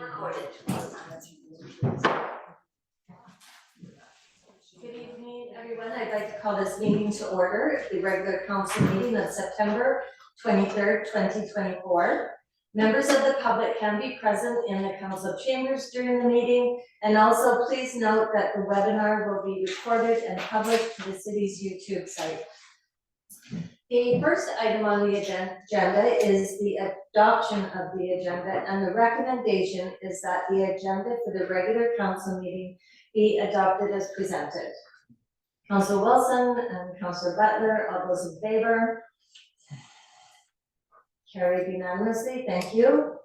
recorded. Good evening, everyone. I'd like to call this meeting to order, the regular council meeting of September 23rd, 2024. Members of the public can be present in the council chambers during the meeting, and also please note that the webinar will be recorded and published to the city's YouTube site. The first item on the agenda is the adoption of the agenda, and the recommendation is that the agenda for the regular council meeting be adopted as presented. Councilor Wilson and Councilor Butler, all those in favor? Carried unanimously, thank you.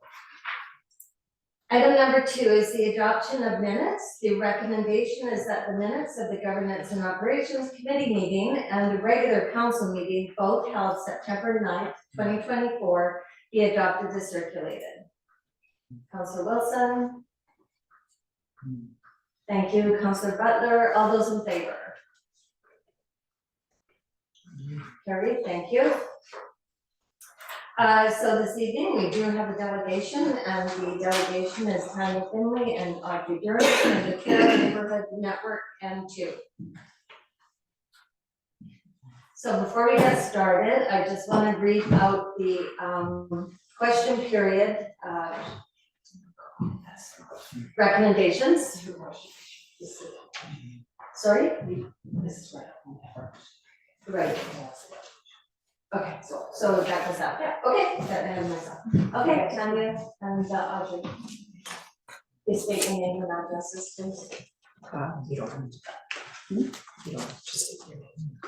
Item number 2 is the adoption of minutes. The recommendation is that the minutes of the Governance and Operations Committee meeting and the regular council meeting, both held September 9th, 2024, be adopted as circulated. Councilor Wilson? Thank you. Councilor Butler, all those in favor? Carried, thank you. So this evening, we do have a delegation, and the delegation is Tanya Finley and Audrey Durham, and the Care Neighborhood Network M2. So before we get started, I just want to read out the question period recommendations. Sorry? This is right. Right. Okay, so that was that. Yeah. Okay, that I have myself. Okay, Tanya and Audrey. Please state your name and addresses, please. You don't need to. You don't have to state your name.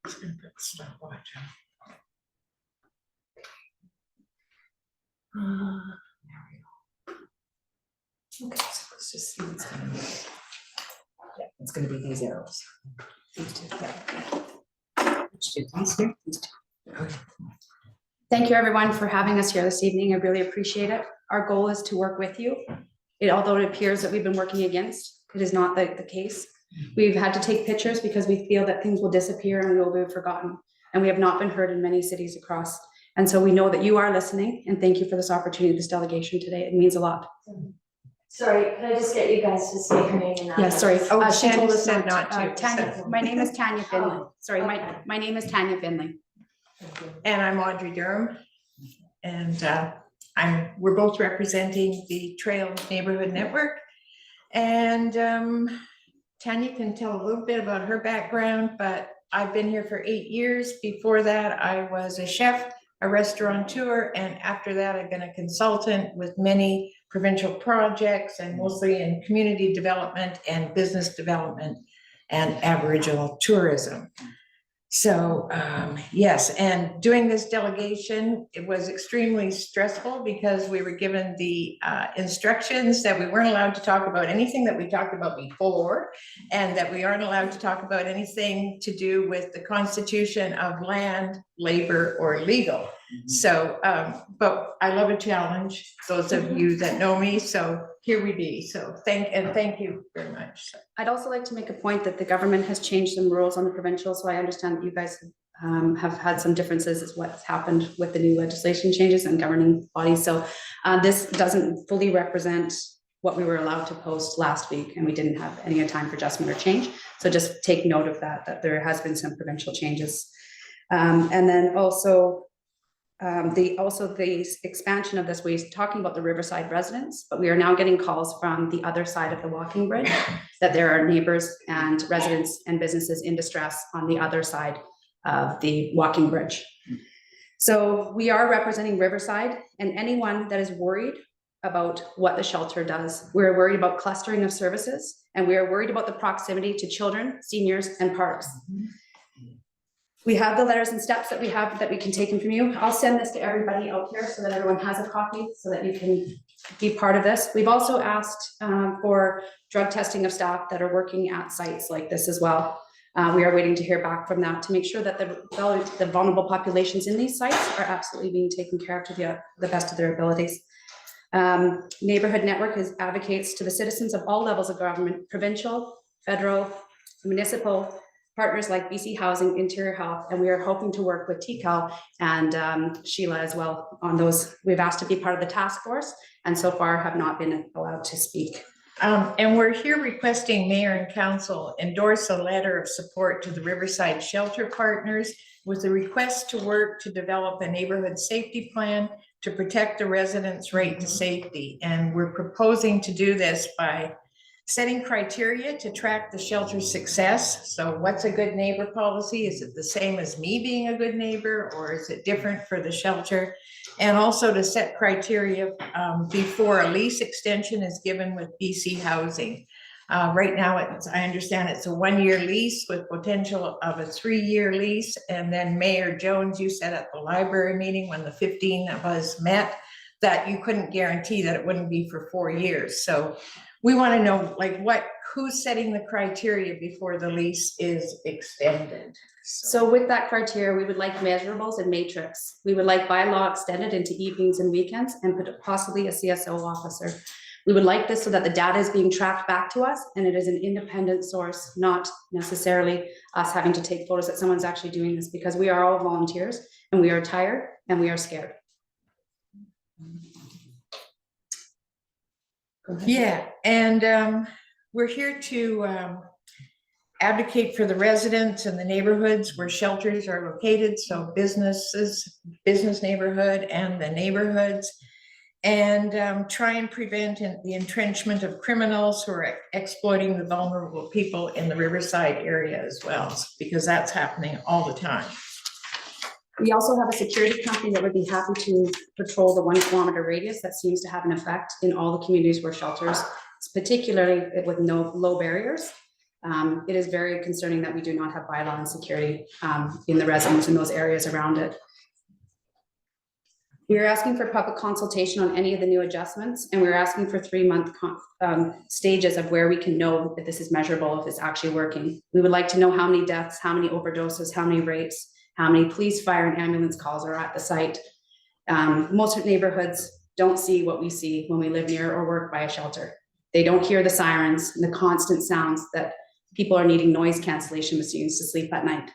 Just gonna put stopwatch on. There we go. Okay, so let's just see what's going to be. Yeah, it's going to be these arrows. These two. Yeah. These here. These two. Okay. Thank you, everyone, for having us here this evening. I really appreciate it. Our goal is to work with you. Although it appears that we've been working against, it is not the case. We've had to take pictures because we feel that things will disappear and we will be forgotten. And we have not been heard in many cities across. And so we know that you are listening, and thank you for this opportunity, this delegation today. It means a lot. Sorry, can I just get you guys to state your name and address? Yeah, sorry. Oh, She told us said not to. Tanya, my name is Tanya Finley. Sorry, my name is Tanya Finley. And I'm Audrey Durham. And we're both representing the Trail Neighborhood Network. And Tanya can tell a little bit about her background, but I've been here for 8 years. Before that, I was a chef, a restaurateur, and after that, I've been a consultant with many provincial projects and mostly in community development and business development and Aboriginal tourism. So yes, and doing this delegation, it was extremely stressful because we were given the instructions that we weren't allowed to talk about anything that we talked about before, and that we aren't allowed to talk about anything to do with the constitution of land, labor, or legal. So, but I love a challenge, those of you that know me, so here we be. So thank you very much. I'd also like to make a point that the government has changed some rules on the provincial, so I understand that you guys have had some differences as what's happened with the new legislation changes and governing bodies. So this doesn't fully represent what we were allowed to post last week, and we didn't have any time for adjustment or change. So just take note of that there has been some provincial changes. And then also, the expansion of this, we're talking about the Riverside residents, but we are now getting calls from the other side of the walking bridge that there are neighbors and residents and businesses in distress on the other side of the walking bridge. So we are representing Riverside and anyone that is worried about what the shelter does. We're worried about clustering of services, and we are worried about the proximity to children, seniors, and parks. We have the letters and steps that we can take them from you. I'll send this to everybody out here so that everyone has a copy so that you can be part of this. We've also asked for drug testing of staff that are working at sites like this as well. We are waiting to hear back from that to make sure that the vulnerable populations in these sites are absolutely being taken care of to the best of their abilities. Neighborhood Network advocates to the citizens of all levels of government, provincial, federal, municipal, partners like BC Housing, Interior Health, and we are hoping to work with TCAL and Sheila as well on those. We've asked to be part of the task force and so far have not been allowed to speak. And we're here requesting mayor and council endorse a letter of support to the Riverside Shelter Partners with a request to work to develop a neighborhood safety plan to protect the residents' right to safety. And we're proposing to do this by setting criteria to track the shelter's success. So what's a good neighbor policy? Is it the same as me being a good neighbor, or is it different for the shelter? And also to set criteria before a lease extension is given with BC Housing. Right now, I understand it's a 1-year lease with potential of a 3-year lease. And then Mayor Jones, you said at the library meeting when the 15 of us met that you couldn't guarantee that it wouldn't be for 4 years. So we want to know, like, who's setting the criteria before the lease is extended? So with that criteria, we would like measurables and matrix. We would like bylaw extended into evenings and weekends and possibly a CSO officer. We would like this so that the data is being tracked back to us and it is an independent source, not necessarily us having to take photos that someone's actually doing this, because we are all volunteers and we are tired and we are scared. Yeah, and we're here to advocate for the residents and the neighborhoods where shelters are located, so business neighborhood and the neighborhoods, and try and prevent the entrenchment of criminals who are exploiting the vulnerable people in the Riverside area as well, because that's happening all the time. We also have a security company that would be happy to patrol the 1 kilometer radius. That seems to have an effect in all the communities where shelters, particularly with no low barriers. It is very concerning that we do not have bylaw and security in the residents in those areas around it. We are asking for public consultation on any of the new adjustments, and we're asking for 3-month stages of where we can know if this is measurable, if it's actually working. We would like to know how many deaths, how many overdoses, how many rapes, how many police, fire, and ambulance calls are at the site. Most neighborhoods don't see what we see when we live near or work by a shelter. They don't hear the sirens and the constant sounds that people are needing noise cancellation machines to sleep at night.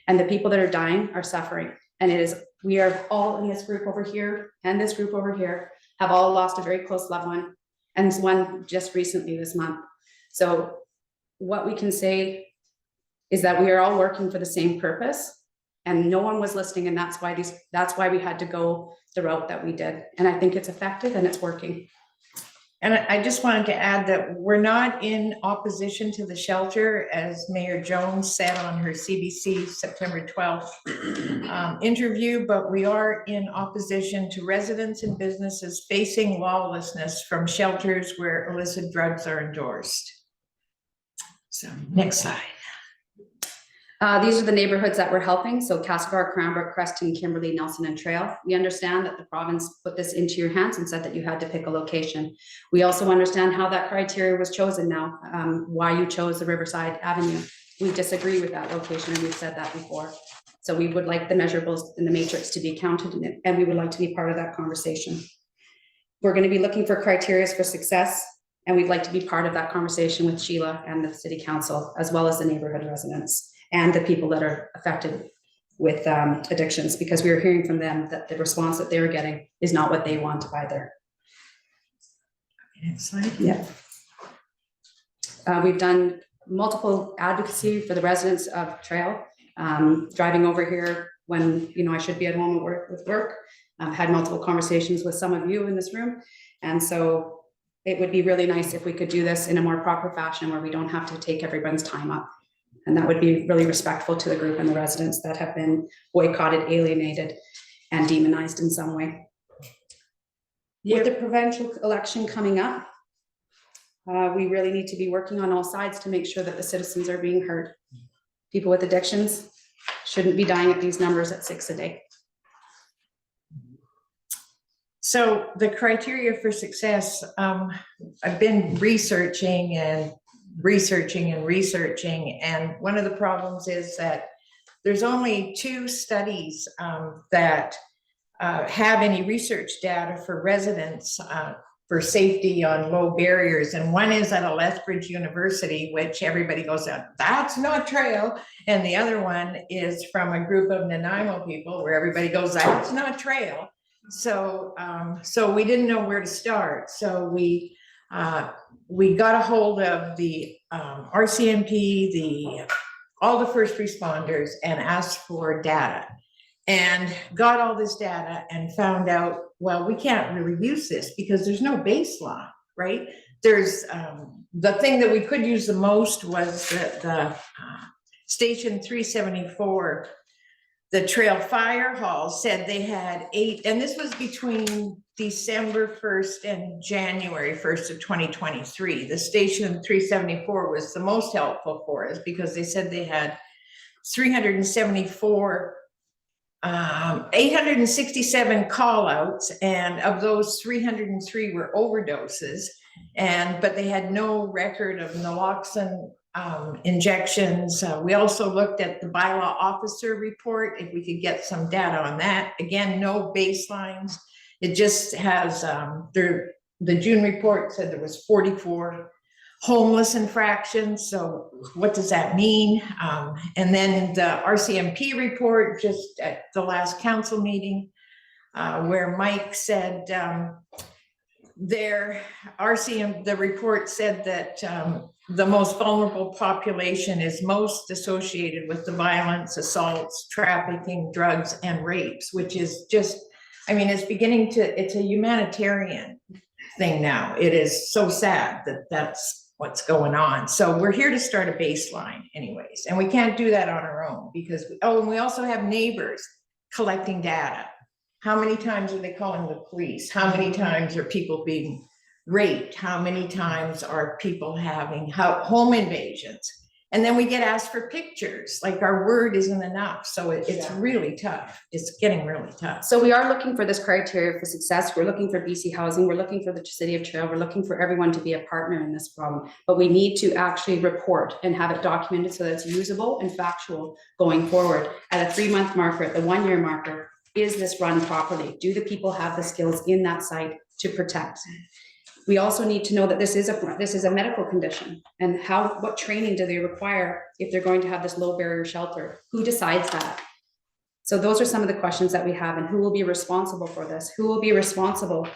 And the people that are dying are suffering. And we are all in this group over here and this group over here have all lost a very close loved one, and one just recently this month. So what we can say is that we are all working for the same purpose, and no one was listening, and that's why we had to go the route that we did. And I think it's effective and it's working. And I just wanted to add that we're not in opposition to the shelter, as Mayor Jones said on her CBC September 12th interview, but we are in opposition to residents and businesses facing lawlessness from shelters where illicit drugs are endorsed. So next slide. These are the neighborhoods that we're helping. So Castlegar, Cranbrook, Creston, Kimberley, Nelson, and Trail. We understand that the province put this into your hands and said that you had to pick a location. We also understand how that criteria was chosen now, why you chose the Riverside Avenue. We disagree with that location, and we've said that before. So we would like the measurables and the matrix to be counted in it, and we would like to be part of that conversation. We're going to be looking for criteria for success, and we'd like to be part of that conversation with Sheila and the City Council, as well as the neighborhood residents and the people that are affected with addictions, because we are hearing from them that the response that they're getting is not what they want either. Next slide. Yeah. We've done multiple advocacy for the residents of Trail. Driving over here when I should be at home with work. I've had multiple conversations with some of you in this room, and so it would be really nice if we could do this in a more proper fashion where we don't have to take everyone's time up. And that would be really respectful to the group and the residents that have been boycotted, alienated, and demonized in some way. With the provincial election coming up, we really need to be working on all sides to make sure that the citizens are being heard. People with addictions shouldn't be dying at these numbers at 6 a day. So the criteria for success, I've been researching, and one of the problems is that there's only 2 studies that have any research data for residents for safety on low barriers, and one is at a Lethbridge University, which everybody goes out, that's not trail. And the other one is from a group of Nanaimo people where everybody goes, that's not trail. So, so we didn't know where to start. So we got a hold of the RCMP, all the first responders, and asked for data, and got all this data and found out, well, we can't really use this because there's no baseline, right? There's the thing that we could use the most was the Station 374, the Trail Fire Hall said they had 8, and this was between December 1st and January 1st of 2023. The Station 374 was the most helpful for us because they said they had 374 867 call outs, and of those 303 were overdoses, but they had no record of naloxone injections. We also looked at the bylaw officer report, if we could get some data on that. Again, no baselines. It just has, the June report said there was 44 homeless infractions. So what does that mean? And then the RCMP report just at the last council meeting, where Mike said the report said that the most vulnerable population is most associated with the violence, assaults, trafficking, drugs, and rapes, which is just, I mean, it's a humanitarian thing now. It is so sad that that's what's going on. So we're here to start a baseline anyways, and we can't do that on our own because, and we also have neighbors collecting data. How many times are they calling the police? How many times are people being raped? How many times are people having home invasions? And then we get asked for pictures, like our word isn't enough. So it's really tough. It's getting really tough. So we are looking for this criteria for success. We're looking for BC Housing. We're looking for the City of Trail. We're looking for everyone to be a partner in this problem. But we need to actually report and have it documented so that it's usable and factual going forward. At a 3-month marker, at the 1-year marker, is this run properly? Do the people have the skills in that site to protect? We also need to know that this is a medical condition, and what training do they require if they're going to have this low barrier shelter? Who decides that? So those are some of the questions that we have, and who will be responsible for this? Who will be responsible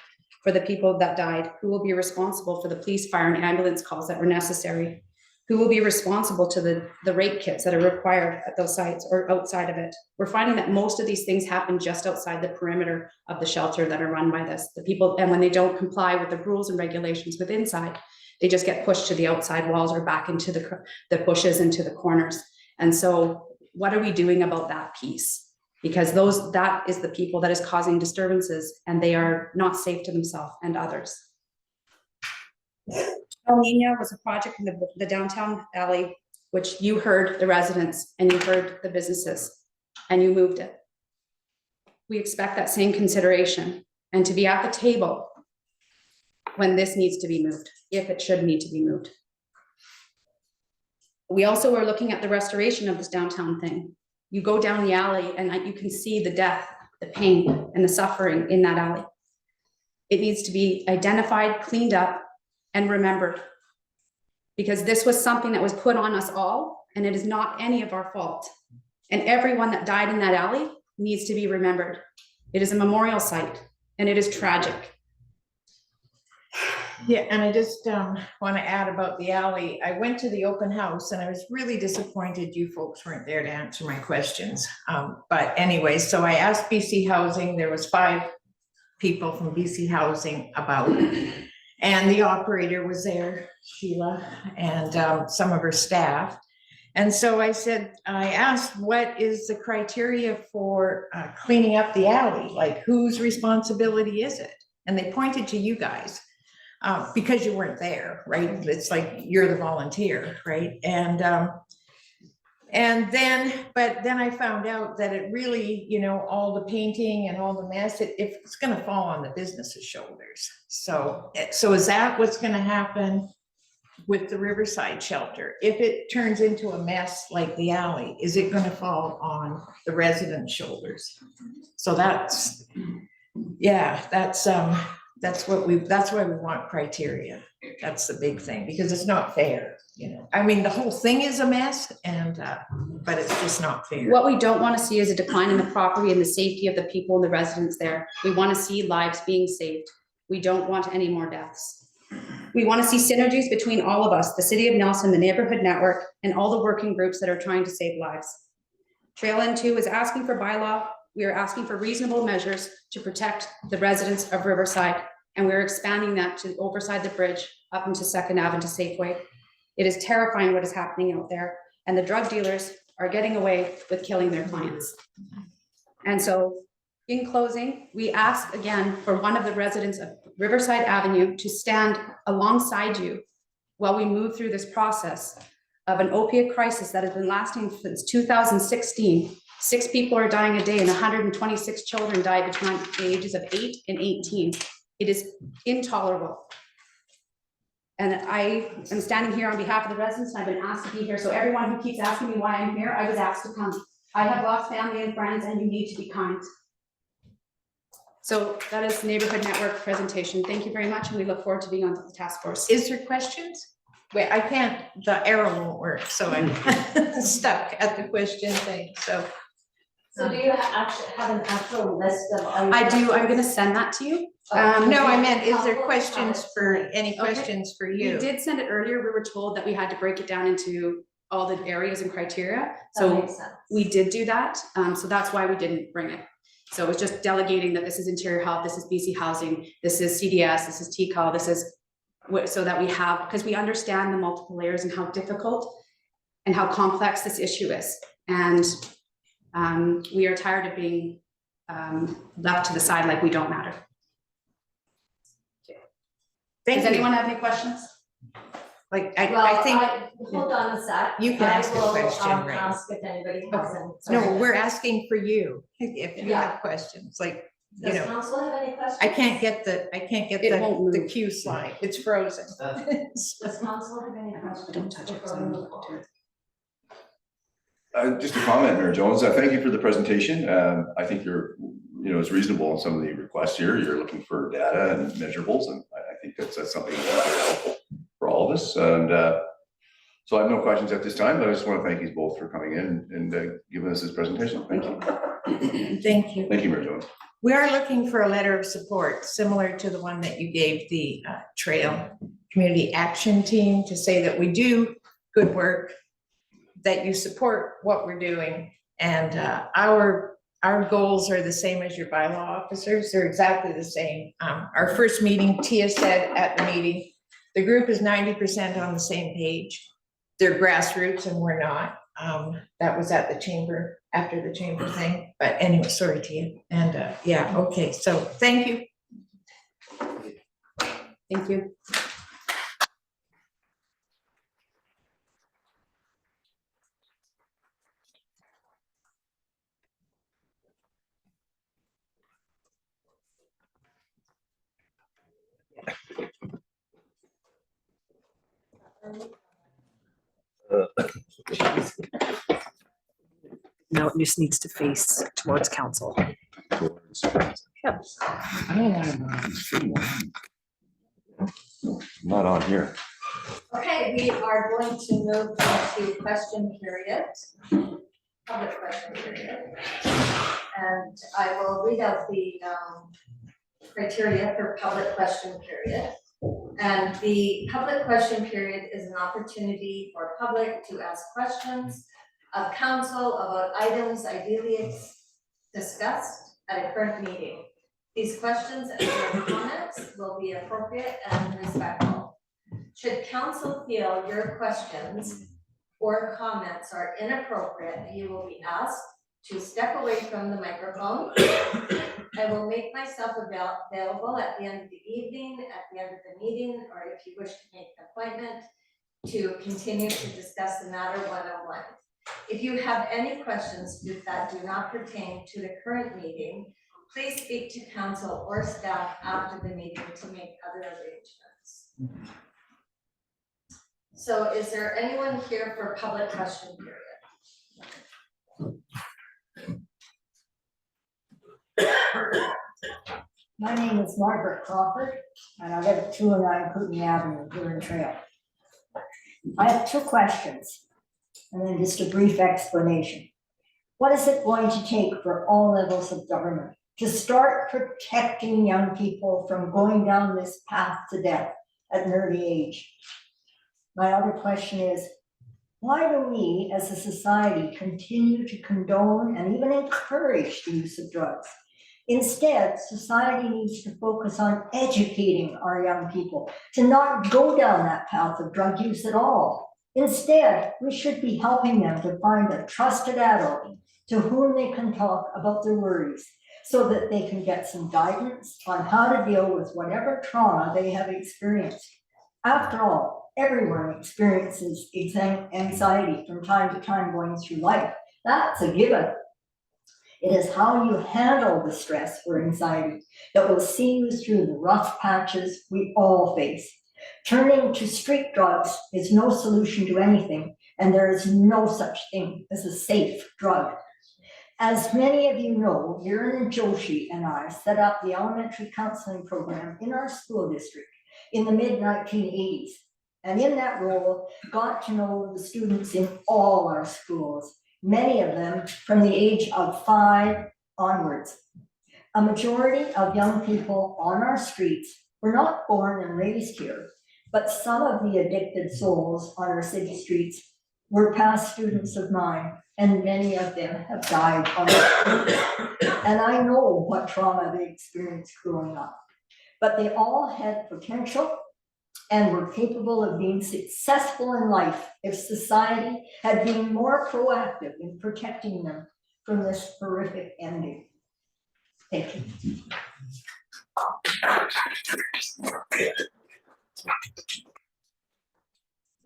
for the people that died? Who will be responsible for the police, fire, and ambulance calls that were necessary? Who will be responsible to the rape kits that are required at those sites or outside of it? We're finding that most of these things happen just outside the perimeter of the shelter that are run by this. The people, and when they don't comply with the rules and regulations with inside, they just get pushed to the outside walls or back into the bushes, into the corners. And so what are we doing about that piece? Because that is the people that is causing disturbances, and they are not safe to themselves and others. El Nino was a project in the downtown alley, which you heard the residents and you heard the businesses, and you moved it. We expect that same consideration and to be at the table when this needs to be moved, if it should need to be moved. We also are looking at the restoration of this downtown thing. You go down the alley and you can see the death, the pain, and the suffering in that alley. It needs to be identified, cleaned up, and remembered, because this was something that was put on us all, and it is not any of our fault. And everyone that died in that alley needs to be remembered. It is a memorial site, and it is tragic. Yeah, and I just want to add about the alley. I went to the open house and I was really disappointed you folks weren't there to answer my questions. But anyway, so I asked BC Housing. There was 5 people from BC Housing about it. And the operator was there, Sheila, and some of her staff. And so I asked, what is the criteria for cleaning up the alley? Like, whose responsibility is it? And they pointed to you guys because you weren't there, right? It's like you're the volunteer, right? But then I found out that it really, all the painting and all the mess, it's going to fall on the business's shoulders. So is that what's going to happen with the Riverside shelter? If it turns into a mess like the alley, is it going to fall on the residents' shoulders? So that's that's why we want criteria. That's the big thing, because it's not fair, you know. I mean, the whole thing is a mess and, but it's just not fair. What we don't want to see is a decline in the property and the safety of the people and the residents there. We want to see lives being saved. We don't want any more deaths. We want to see synergies between all of us, the City of Nelson, the Neighborhood Network, and all the working groups that are trying to save lives. Trail N2 is asking for bylaw. We are asking for reasonable measures to protect the residents of Riverside, and we're expanding that to overside the bridge up into Second Ave to Safeway. It is terrifying what is happening out there, and the drug dealers are getting away with killing their clients. And so, in closing, we ask again for one of the residents of Riverside Avenue to stand alongside you while we move through this process of an opiate crisis that has been lasting since 2016. 6 people are dying a day and 126 children die between the ages of 8 and 18. It is intolerable. And I am standing here on behalf of the residents, and I've been asked to be here. So everyone who keeps asking me why I'm here, I was asked to come. I have lost family and friends, and you need to be kind. So that is the Neighborhood Network presentation. Thank you very much, and we look forward to being on the task force. Is there questions? Wait, I can't, the arrow won't work, so I'm stuck at the question thing, so. So do you actually have an actual list of all your I do, I'm questions? gonna send that to you. No, I meant, is there Council questions has for, it. any Okay. questions for We you? did send it earlier. We were told that we had to break it down into all the areas and criteria. That So makes sense. we did do that. So that's why we didn't bring it. So it was just delegating that this is Interior Health, this is BC Housing, this is CDS, this is TCAL, this is so that we have, because we understand the multiple layers and how difficult and how complex this issue is. And we are tired of being left to the side like we don't matter. Thank Does you. anyone have any questions? Like, Well, I think, hold on a sec. You can ask a question, I will right? ask if anybody has any. no, we're asking for you, if you Yeah. have questions, like, you Does know, council have any questions? I can't get It won't the move. Q slide, it's frozen. Does council have any questions? Don't touch it, 'cause before we I'm move not forward? Just a comment, Mayor Jones. Thank you for the presentation. I think it's reasonable in some of the requests here. You're looking for data and measurables, and I think that's something that's very helpful for all of us. And so I have no questions at this time, but I just want to thank you both for coming in and giving us this presentation. Thank you. Thank you. Thank you, Mayor Jones. We are looking for a letter of support, similar to the one that you gave the Trail Community Action Team, to say that we do good work, that you support what we're doing, and our goals are the same as your bylaw officers. They're exactly the same. Our first meeting, Tia said at the meeting, the group is 90% on the same page. They're grassroots and we're not. That was at the chamber, after the chamber thing, but anyway, sorry, Tia. And yeah, okay, so thank you. Thank you. No, it just needs to face towards council. Yep. Not on here. Okay, we are going to move into question period, public question period. And I will read out the criteria for public question period. And the public question period is an opportunity for public to ask questions of council about items ideally discussed at a current meeting. These questions and your comments will be appropriate and respectful. Should council feel your questions or comments are inappropriate, you will be asked to step away from the microphone. I will make myself available at the end of the evening, at the end of the meeting, or if you wish to make an appointment to continue to discuss the matter one-on-one. If you have any questions that do not pertain to the current meeting, please speak to council or staff after the meeting to make other arrangements. So is there anyone here for public question period? My name is Margaret Crawford, and I live at 209 Kootenai Avenue here in Trail. I have two questions, and then just a brief explanation. What is it going to take for all levels of government to start protecting young people from going down this path to death at an early age? My other question is, why do we as a society continue to condone and even encourage the use of drugs? Instead, society needs to focus on educating our young people to not go down that path of drug use at all. Instead, we should be helping them to find a trusted adult to whom they can talk about their worries so that they can get some guidance on how to deal with whatever trauma they have experienced. After all, everyone experiences anxiety from time to time going through life. That's a given. It is how you handle the stress or anxiety that will see you through the rough patches we all face. Turning to street drugs is no solution to anything, and there is no such thing as a safe drug. As many of you know, Yerin Joshi and I set up the elementary counseling program in our school district in the mid-1980s. And in that role, got to know the students in all our schools, many of them from the age of 5 onwards. A majority of young people on our streets were not born and raised here, but some of the addicted souls on our city streets were past students of mine, and many of them have died on the streets. And I know what trauma they experienced growing up, but they all had potential and were capable of being successful in life if society had been more proactive in protecting them from this horrific ending. Thank you.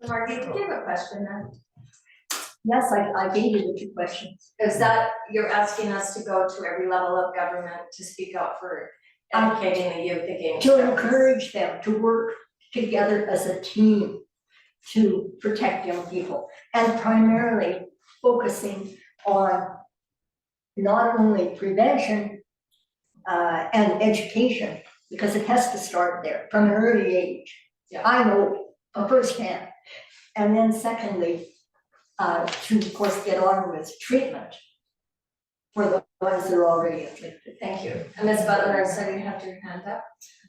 Margie, did you have a question then? Yes, I gave you the two questions. Is that, you're asking us to go to every level of government to speak out for educating the youth against To drugs? encourage them to work together as a team to protect young people, and primarily focusing on not only prevention and education, because it has to start there from an early age. Yeah. I know firsthand. And then secondly, to of course get on with treatment for the ones that are already afflicted. Thank you. And Ms. Butler, I saw you have your hand up.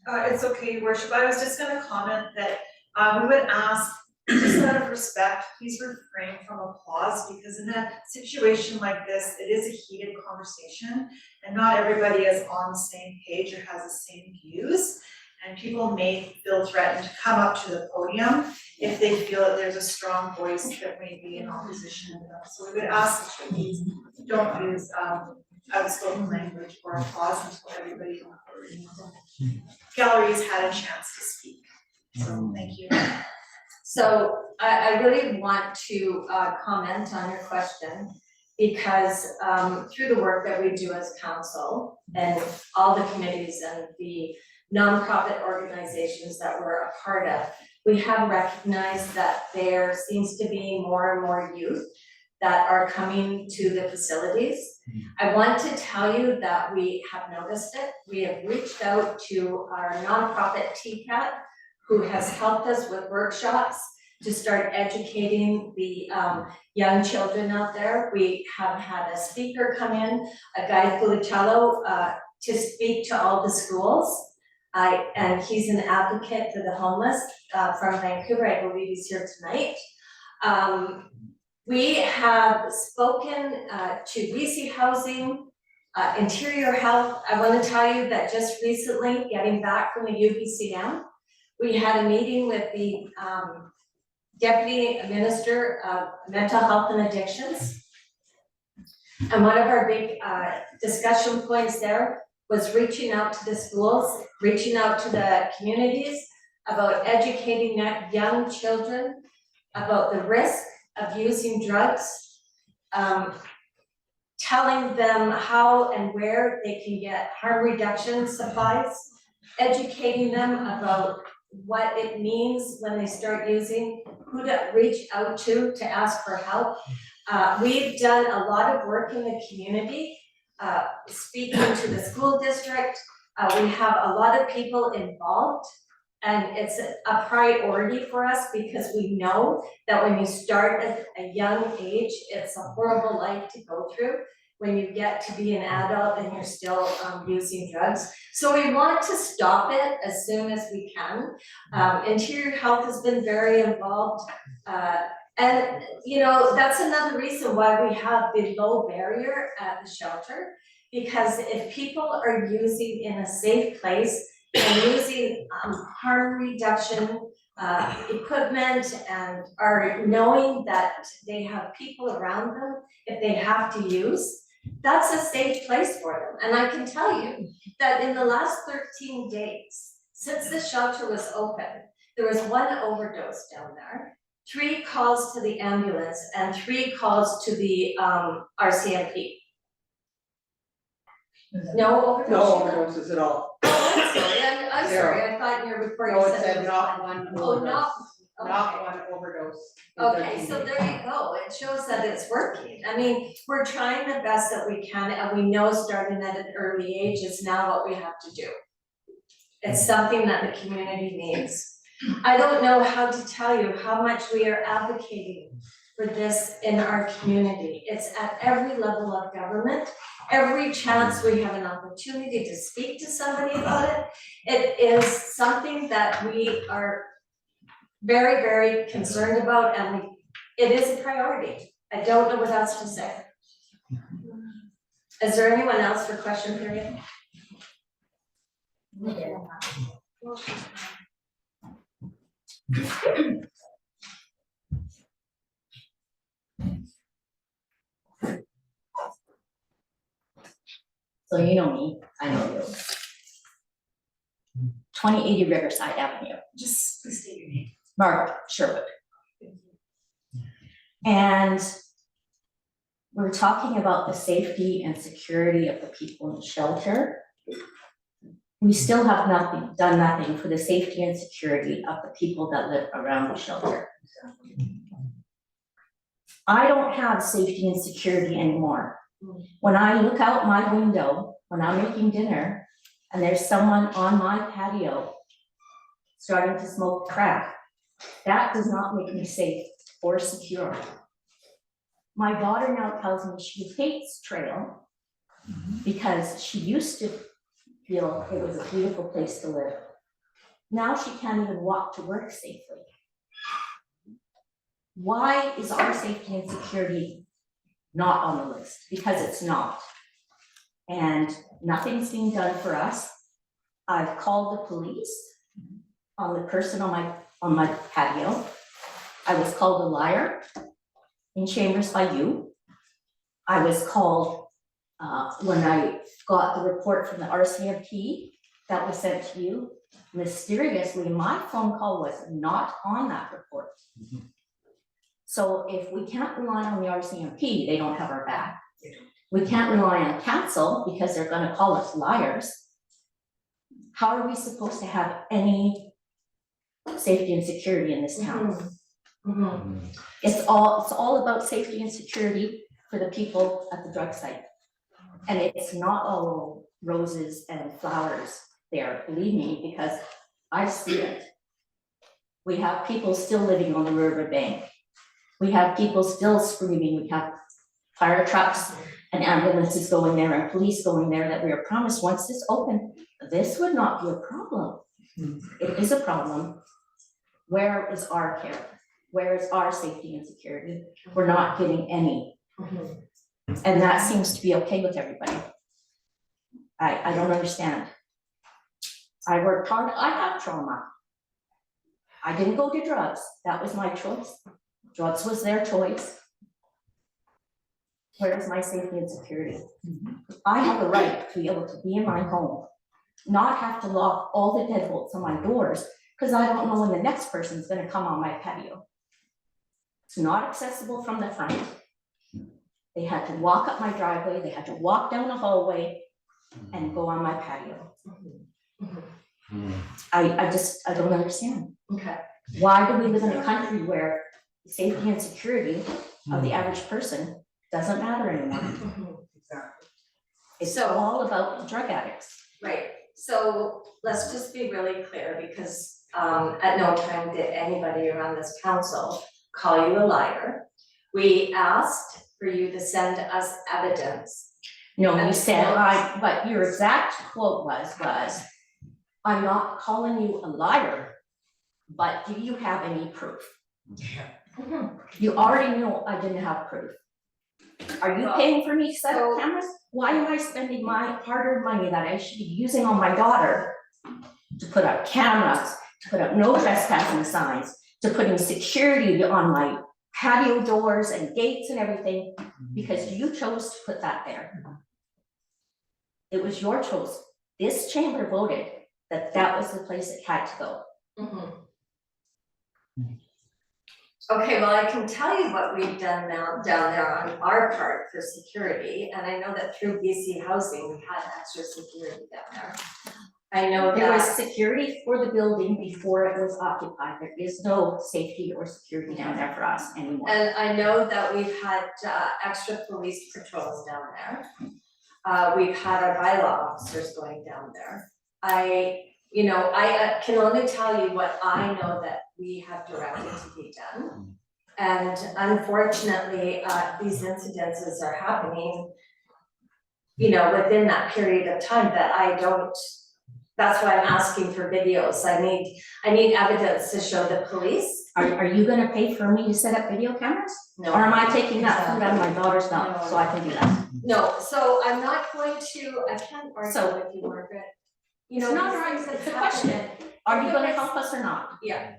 It's okay, Your Worship. I was just gonna comment that we would ask, just out of respect, please refrain from applause, because in a situation like this, it is a heated conversation and not everybody is on the same page or has the same views. And people may feel threatened to come up to the podium if they feel that there's a strong voice that may be in opposition to them. So we would ask that please don't use outspoken language or applause until everybody on the gallery's had a chance to speak. So thank you. So I really want to comment on your question, because through the work that we do as council and all the committees and the nonprofit organizations that we're a part of, we have recognized that there seems to be more and more youth that are coming to the facilities. I want to tell you that we have noticed it. We have reached out to our nonprofit TCAT, who has helped us with workshops to start educating the young children out there. We have had a speaker come in, a guy Filicello, to speak to all the schools. And he's an advocate for the homeless from Vancouver. I believe he's here tonight. We have spoken to BC Housing, Interior Health. I want to tell you that just recently, getting back from the UBCM, we had a meeting with the Deputy Minister of Mental Health and Addictions. And one of our big discussion points there was reaching out to the schools, reaching out to the communities about educating young children about the risk of using drugs, telling them how and where they can get harm reduction supplies, educating them about what it means when they start using, who to reach out to ask for help. We've done a lot of work in the community, speaking to the school district, We have a lot of people involved. And it's a priority for us because we know that when you start at a young age, it's a horrible life to go through when you get to be an adult and you're still using drugs. So we want to stop it as soon as we can. Interior Health has been very involved. And you know, that's another reason why we have the low barrier at the shelter. Because if people are using in a safe place, and using harm reduction equipment and are knowing that they have people around them if they have to use, that's a safe place for them. And I can tell you that in the last 13 days, since the shelter was open, there was 1 overdose down there, 3 calls to the ambulance and 3 calls to the RCMP. No overdose? No overdoses at all. I'm sorry, I thought in your report you No, said it said was not one. one Oh, overdose, not, not okay. one overdose. in Okay, 13 so days. there you go, it shows that it's working. I mean, we're trying the best that we can, and we know starting at an early age is now what we have to do. It's something that the community needs. I don't know how to tell you how much we are advocating for this in our community. It's at every level of government. Every chance we have an opportunity to speak to somebody about it, it is something that we are very, very concerned about, and it is a priority. I don't know what else to say. Is there anyone else for question period? So you know me, I know you. 2080 Riverside Avenue, Just please state your name. Margaret Sherwood. And we're talking about the safety and security of the people in the shelter. We still have done nothing for the safety and security of the people that live around the shelter. I don't have safety and security anymore. When I look out my window, when I'm making dinner, and there's someone on my patio starting to smoke crack, that does not make me safe or secure. My daughter now tells me she hates Trail because she used to feel it was a beautiful place to live. Now she can't even walk to work safely. Why is our safety and security not on the list? Because it's not. And nothing's being done for us. I've called the police on the person on my patio. I was called a liar in Chambers by you. I was called when I got the report from the RCMP that was sent to you. Mysteriously, my phone call was not on that report. So if we can't rely on the RCMP, they don't have our back. We can't rely on council because they're gonna call us liars. How are we supposed to have any safety and security in this town? It's all about safety and security for the people at the drug site. And it's not all roses and flowers there, believe me, because I see it. We have people still living on the riverbank. We have people still screaming. We have fire trucks and ambulances going there and police going there that we are promised once it's open, this would not be a problem. It is a problem. Where is our care? Where is our safety and security? We're not getting any. And that seems to be okay with everybody. I don't understand. I worked hard, I have trauma. I didn't go to drugs, that was my choice. Drugs was their choice. Where is my safety and security? I have a right to be able to be in my home, not have to lock all the deadbolts on my doors, because I don't know when the next person's gonna come on my patio. It's not accessible from the front. They had to walk up my driveway, they had to walk down the hallway and go on my patio. I don't understand. Okay. Why do we live in a country where safety and security of the average person doesn't matter anymore? It's So- all about drug addicts. Right, so let's just be really clear, because at no time did anybody around this council call you a liar. We asked for you to send us evidence. No, you And said, so- but your exact quote was, I'm not calling you a liar, but do you have any proof? You already know I didn't have proof. Are you Well, paying for me to set so- up cameras? Why am I spending my hard-earned money that I should be using on my daughter to put up cameras, to put up no trespassing signs, to putting security on my patio doors and gates and everything, because you chose to put that there? It was your choice. This chamber voted that that was the place it had to go. Okay, well, I can tell you what we've done now down there on our part for security, and I know that through BC Housing, we had extra security down there. I know There was that, security for the building before it was occupied. There is no safety or security down there for us anymore. and I know that we've had extra police patrols down there. We've had our bylaw officers going down there. I can only tell you what I know that we have directed to be done. And unfortunately, these incidences are happening, within that period of time that I don't, that's why I'm asking for videos. I need evidence to show the police. Are you gonna pay for me to set up video cameras? No. Or am I taking that food out of my daughter's mouth so I can do that? No, so I'm not going to, I can't So- argue with you, Margaret. It's not these right, things it's a have question. happened. Are you gonna help us or not? Yeah,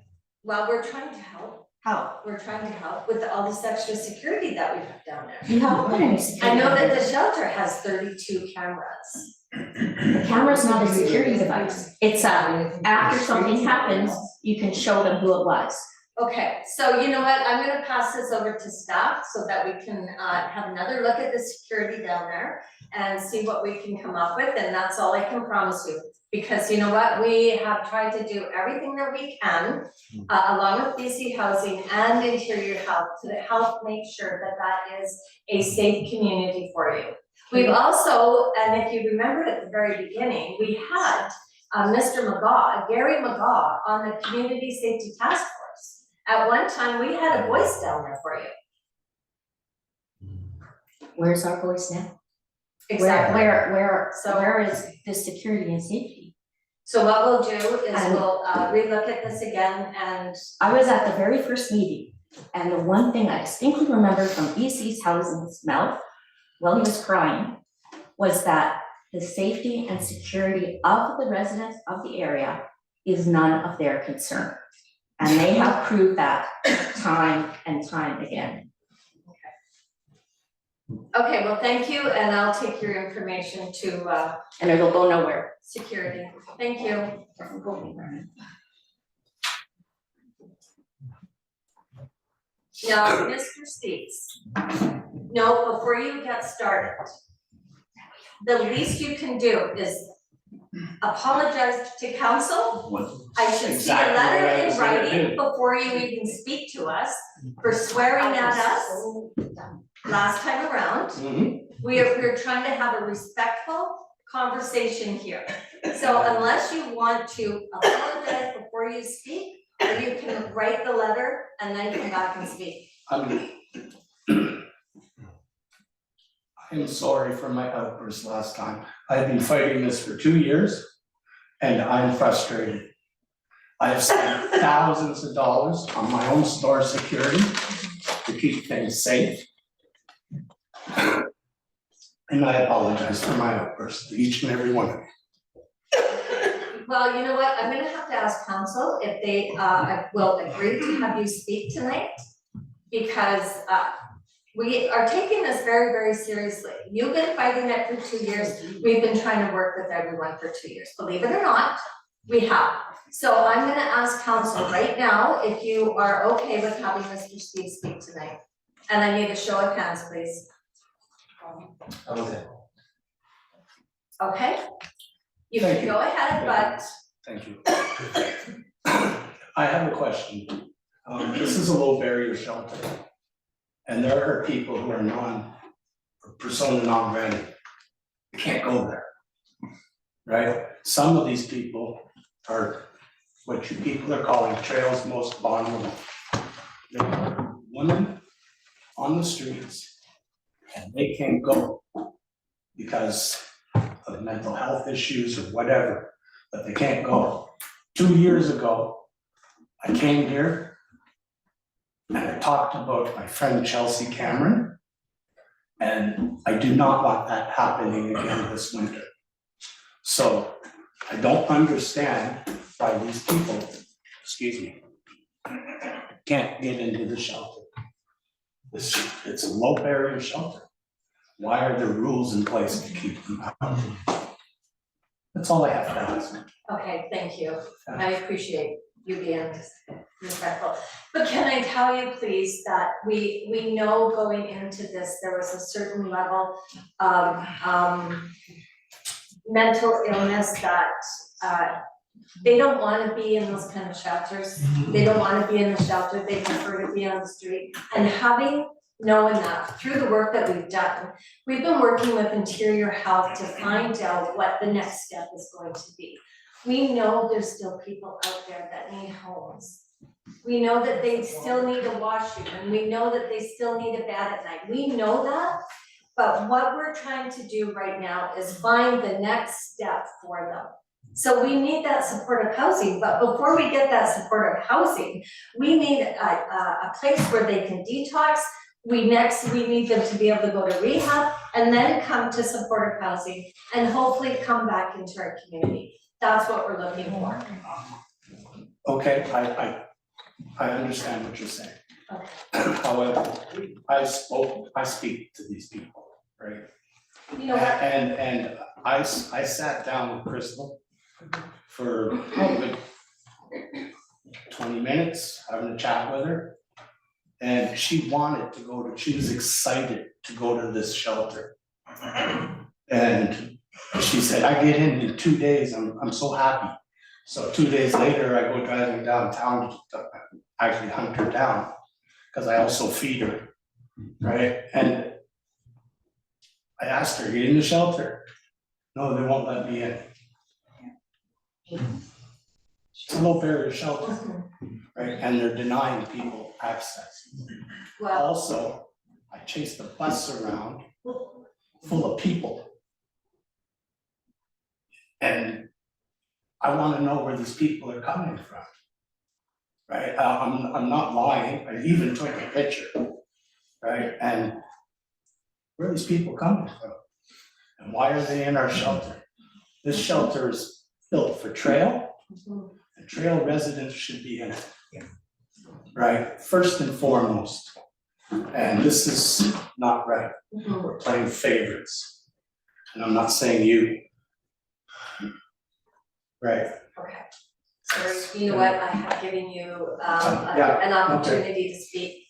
well, we're trying to help. How? We're trying to help with all this extra security that we have down there. You haven't put any I security. know that the shelter has 32 cameras. The camera's not a security device. It's after something happens, you can show them who it was. Okay, so you know what, I'm gonna pass this over to staff so that we can have another look at the security down there and see what we can come up with, and that's all I can promise you. Because you know what, we have tried to do everything that we can, along with BC Housing and Interior Health, to help make sure that that is a safe community for you. We've also, and if you remember at the very beginning, we had Mr. McGaw, Gary McGaw, on the Community Safety Task Force. At one time, we had a voice down there for you. Where's our voice now? Exactly. So- Where is the security and safety? So what we'll do is And- we'll relook at this again, and I was at the very first meeting, and the one thing I distinctly remember from BC's Housing's mouth, while he was crying, was that the safety and security of the residents of the area is none of their concern. And they have proved that time and time again. okay, well, thank you, and I'll take your information to And it'll go nowhere. security. Thank you. Doesn't go anywhere. Now, Mr. Steves, no, before you get started, the least you can do is apologize to council. I should see a Exactly what I letter was in gonna writing do. before you even speak to us for swearing at us last time around. Mhm. We're trying to have a respectful conversation here. So unless you want to apologize before you speak, or you can write the letter and then come back and speak. I'm sorry for my outburst last time. I've been fighting this for 2 years and I'm frustrated. I've spent thousands of dollars on my own store security to keep things safe. And I apologize for my outburst, to each and every one of you. Well, you know what, I'm gonna have to ask council if they will agree to have you speak tonight. Because we are taking this very, very seriously. You've been fighting it for 2 years, we've been trying to work with everyone for 2 years, believe it or not, we have. So I'm gonna ask council right now if you are okay with having Mr. Steve speak tonight. And I need a show of hands, please. Okay. Okay? You Thank can you. go ahead, but Thank you. I have a question. This is a low barrier shelter. And there are people who are persona non grata. You can't go there. right? Some of these people are what you people are calling trails most vulnerable. There are women on the streets and they can't go because of mental health issues or whatever, but they can't go. 2 years ago, I came here and I talked about my friend Chelsea Cameron. And I do not want that happening again this winter. So I don't understand why these people, excuse me, can't get into the shelter. It's a low barrier shelter. Why are there rules in place to keep them out? That's all I have to ask. Okay, thank you. I appreciate you being respectful. But can I tell you, please, that we know going into this, there was a certain level of mental illness that they don't wanna be in those kind of shelters. They don't wanna be in the shelter, they prefer to be on the street. And having known that, through the work that we've done, we've been working with Interior Health to find out what the next step is going to be. We know there's still people out there that need homes. We know that they still need a washroom, and we know that they still need a bed at night. We know that, but what we're trying to do right now is find the next step for them. So we need that supportive housing, but before we get that supportive housing, we need a place where they can detox. We need them to be able to go to rehab and then come to supportive housing and hopefully come back into our community. That's what we're looking for. Okay, I understand what you're saying. However, I speak to these people, right? You know what? And I sat down with Crystal for probably 20 minutes, having a chat with her. And she wanted to go to, she was excited to go to this shelter. And she said, I get in 2 days, I'm so happy. So 2 days later, I go driving downtown to actually hunt her down, because I also feed her, right? And I asked her, you in the shelter? No, they won't let me in. It's a low barrier shelter, right? And they're denying people access. Well, Also, I chased a bus around full of people. And I wanna know where these people are coming from. Right, I'm not lying, I even took a picture, right, and where are these people coming from? And why are they in our shelter? This shelter is built for trail, and trail residents should be in it. Right, first and foremost, and this is not right, we're playing favorites, and I'm not saying you. Right. okay. So you know what, I have given you Yeah, an opportunity to speak.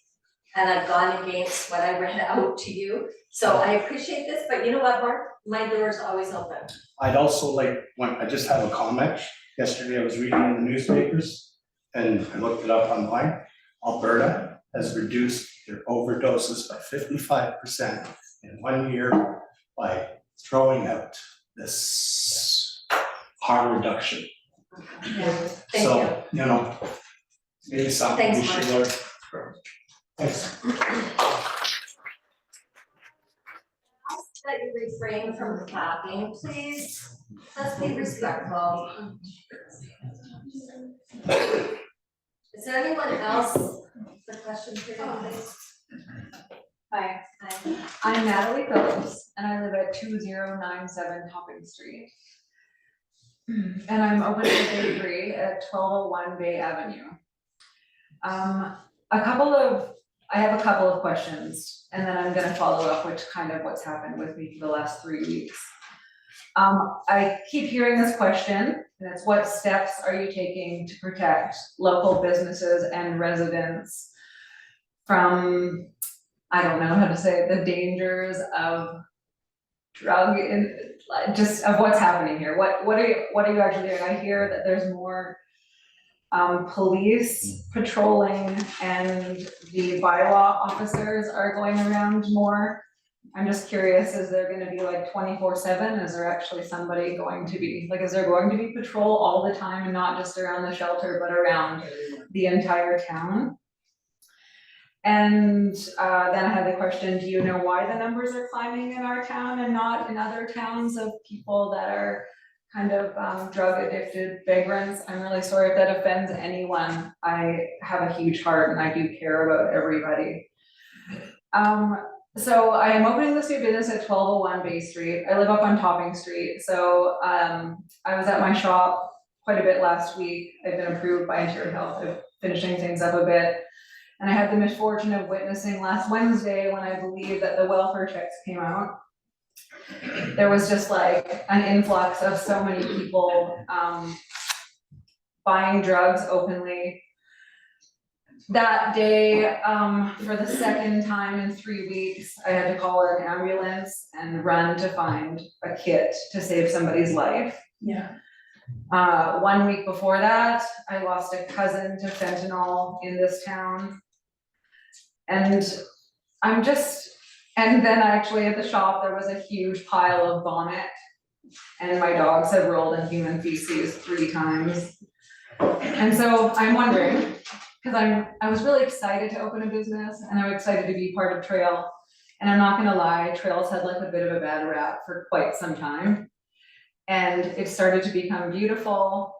And I've gone against what I read out to you. So I appreciate this, but you know what, Mark? My door is always open. I'd also like, I just have a comment. Yesterday I was reading in the newspapers and I looked it up online. Alberta has reduced their overdoses by 55% in 1 year by throwing out this harm reduction. Yeah, thank you. So, you know, maybe something we Thanks, should learn from. Thanks. That you refrain from clapping, please. Let's be respectful. Is there anyone else with questions for you, please? Hi, Hi. I'm Natalie Phillips and I live at 2097 Topping Street. And I'm open a bakery at 1201 Bay Avenue. I have a couple of questions and then I'm gonna follow up with kind of what's happened with me for the last 3 weeks. I keep hearing this question, and it's what steps are you taking to protect local businesses and residents from, I don't know how to say it, the dangers of drug and just of what's happening here. What are you actually doing? I hear that there's more police patrolling and the bylaw officers are going around more. I'm just curious, is there gonna be like 24/7? Is there actually somebody going to be, like, is there going to be patrol all the time and not just around the shelter, but around the entire town? And then I had the question, do you know why the numbers are climbing in our town and not in other towns of people that are kind of drug addicted vagrants? I'm really sorry if that offends anyone. I have a huge heart and I do care about everybody. So I am opening this new business at 1201 Bay Street. I live up on Topping Street, so I was at my shop quite a bit last week. I've been approved by Interior Health of finishing things up a bit. And I had the misfortune of witnessing last Wednesday when I believe that the welfare checks came out. There was just like an influx of so many people buying drugs openly. That day, for the second time in 3 weeks, I had to call an ambulance and run to find a kit to save somebody's life. Yeah. 1 week before that, I lost a cousin to fentanyl in this town. And and then actually at the shop, there was a huge pile of vomit. And my dogs have rolled in human feces 3 times. And so I'm wondering, because I was really excited to open a business and I'm excited to be part of Trail. And I'm not gonna lie, Trail's had like a bit of a bad rap for quite some time. And it started to become beautiful.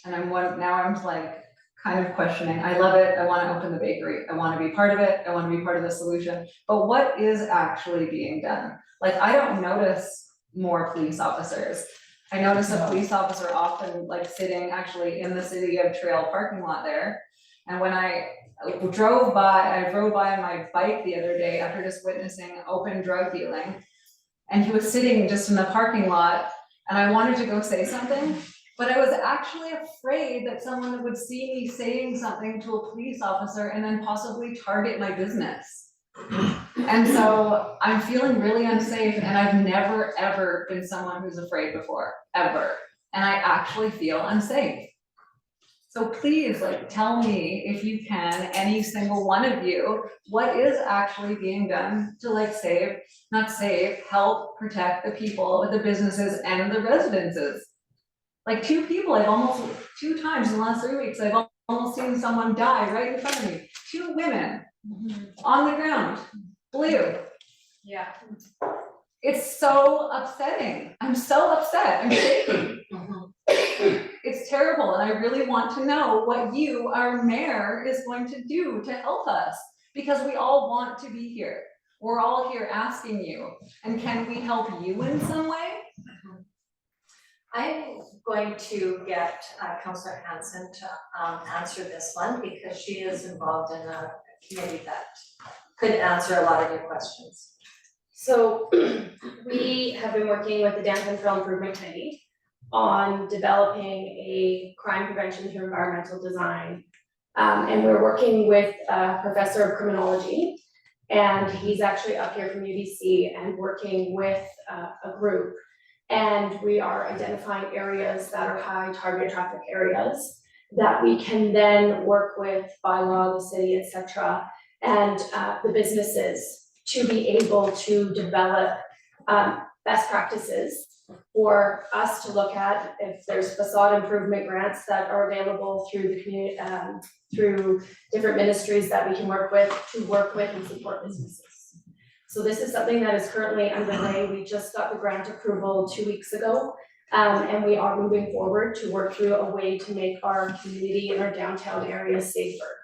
And now I'm like kind of questioning, I love it, I wanna open the bakery, I wanna be part of it, I wanna be part of the solution. But what is actually being done? Like, I don't notice more police officers. I notice a police officer often like sitting actually in the City of Trail parking lot there. And when I drove by on my bike the other day after just witnessing open drug dealing. And he was sitting just in the parking lot and I wanted to go say something, but I was actually afraid that someone would see me saying something to a police officer and then possibly target my business. And so I'm feeling really unsafe and I've never, ever been someone who's afraid before, ever. And I actually feel unsafe. So please, like, tell me if you can, any single one of you, what is actually being done to like help protect the people, the businesses and the residences. Like 2 people, 2 times in the last 3 weeks, I've almost seen someone die right in front of me. 2 women on the ground, blue. Yeah. It's so upsetting. I'm so upset. I'm shaking. It's terrible, and I really want to know what you, our mayor, is going to do to help us, because we all want to be here. We're all here asking you, and can we help you in some way? I'm going to get Councillor Hanson to answer this one because she is involved in a committee that could answer a lot of your questions. So we have been working with the Downtown Trail Improvement Committee on developing a crime prevention through environmental design. And we're working with a professor of criminology, and he's actually up here from UBC and working with a group. And we are identifying areas that are high target traffic areas that we can then work with bylaw, the city, et cetera, and the businesses to be able to develop best practices for us to look at. If there's facade improvement grants that are available through the community, through different ministries that we can work with and support businesses. So this is something that is currently underway. We just got the grant approval 2 weeks ago. And we are moving forward to work through a way to make our community and our downtown areas safer.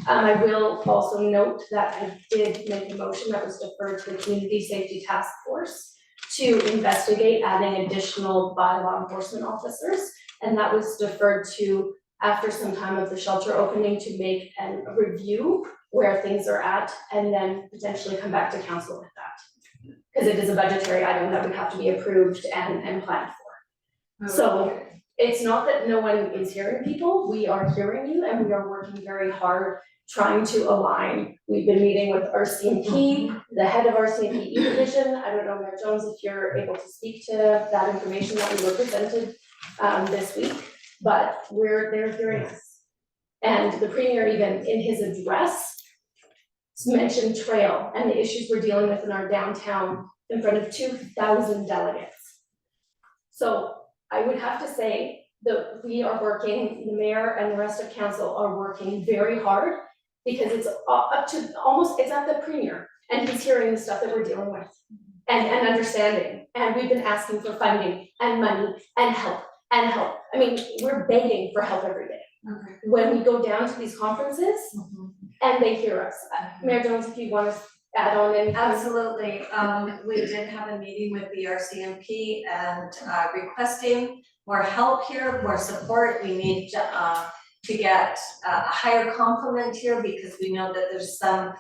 I will also note that I did make a motion that was deferred to the Community Safety Task Force to investigate adding additional bylaw enforcement officers. And that was deferred to after some time of the shelter opening to make a review where things are at and then potentially come back to council with that. Because it is a budgetary item that would have to be approved and planned for. So it's not that no one is hearing people, we are hearing you and we are working very hard trying to align. We've been meeting with RCMP, the head of RCMP division. I don't know, Mayor Jones, if you're able to speak to that information that we were presented this week, but they're hearing us. And the premier even in his address mentioned trail and the issues we're dealing with in our downtown in front of 2,000 delegates. So I would have to say that we are working, the mayor and the rest of council are working very hard because it's up to almost, it's at the premier and he's hearing the stuff that we're dealing with and understanding. And we've been asking for funding and money and help and help. I mean, we're begging for help every day. Okay. When we go down to these conferences and they hear us. Mayor Jones, if you want to add on anything. Absolutely. We did have a meeting with the RCMP and requesting more help here, more support. We need to get a higher complement here because we know that there's some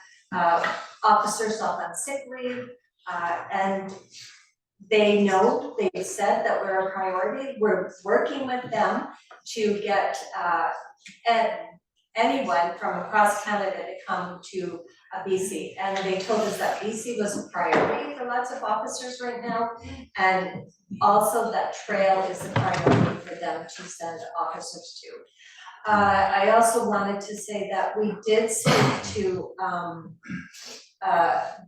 officers off on sick leave. And they know, they've said that we're a priority. We're working with them to get anyone from across Canada to come to BC. And they told us that BC was a priority for lots of officers right now. And also that trail is a priority for them to send officers to. I also wanted to say that we did speak to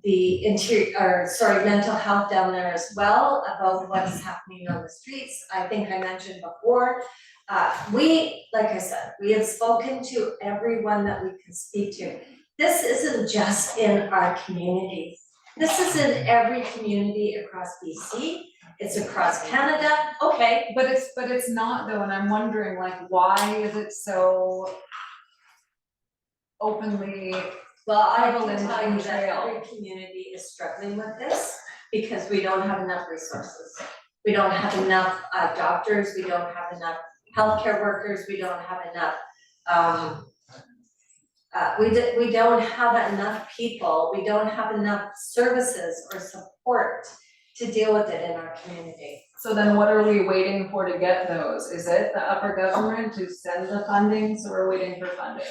the mental health down there as well about what's happening on the streets. I think I mentioned before, like I said, we have spoken to everyone that we can speak to. This isn't just in our community. This is in every community across BC. It's across Canada. Okay. But it's not though, and I'm wondering like, why is it so openly? Well, I will prevalent tell in you that trail? every community is struggling with this because we don't have enough resources. We don't have enough doctors, we don't have enough healthcare workers, we don't have enough, we don't have enough people, we don't have enough services or support to deal with it in our community. So then what are we waiting for to get those? Is it the upper government to send the funding, so we're waiting for funding?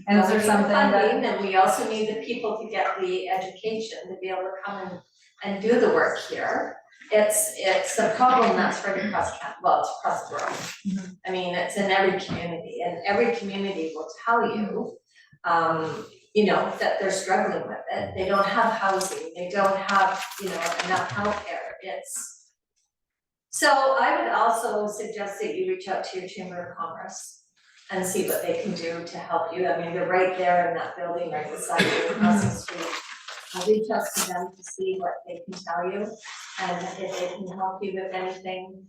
And is there We need something funding, that, and we also need the people to get the education to be able to come and do the work here. It's a problem that's right across well, it's across the world. I mean, it's in every community, and every community will tell you, you know, that they're struggling with it. They don't have housing, they don't have, you know, enough healthcare. So I would also suggest that you reach out to your Chamber of Commerce and see what they can do to help you. I mean, they're right there in that building right beside you across the street. I'll reach out to them to see what they can tell you and if they can help you with anything.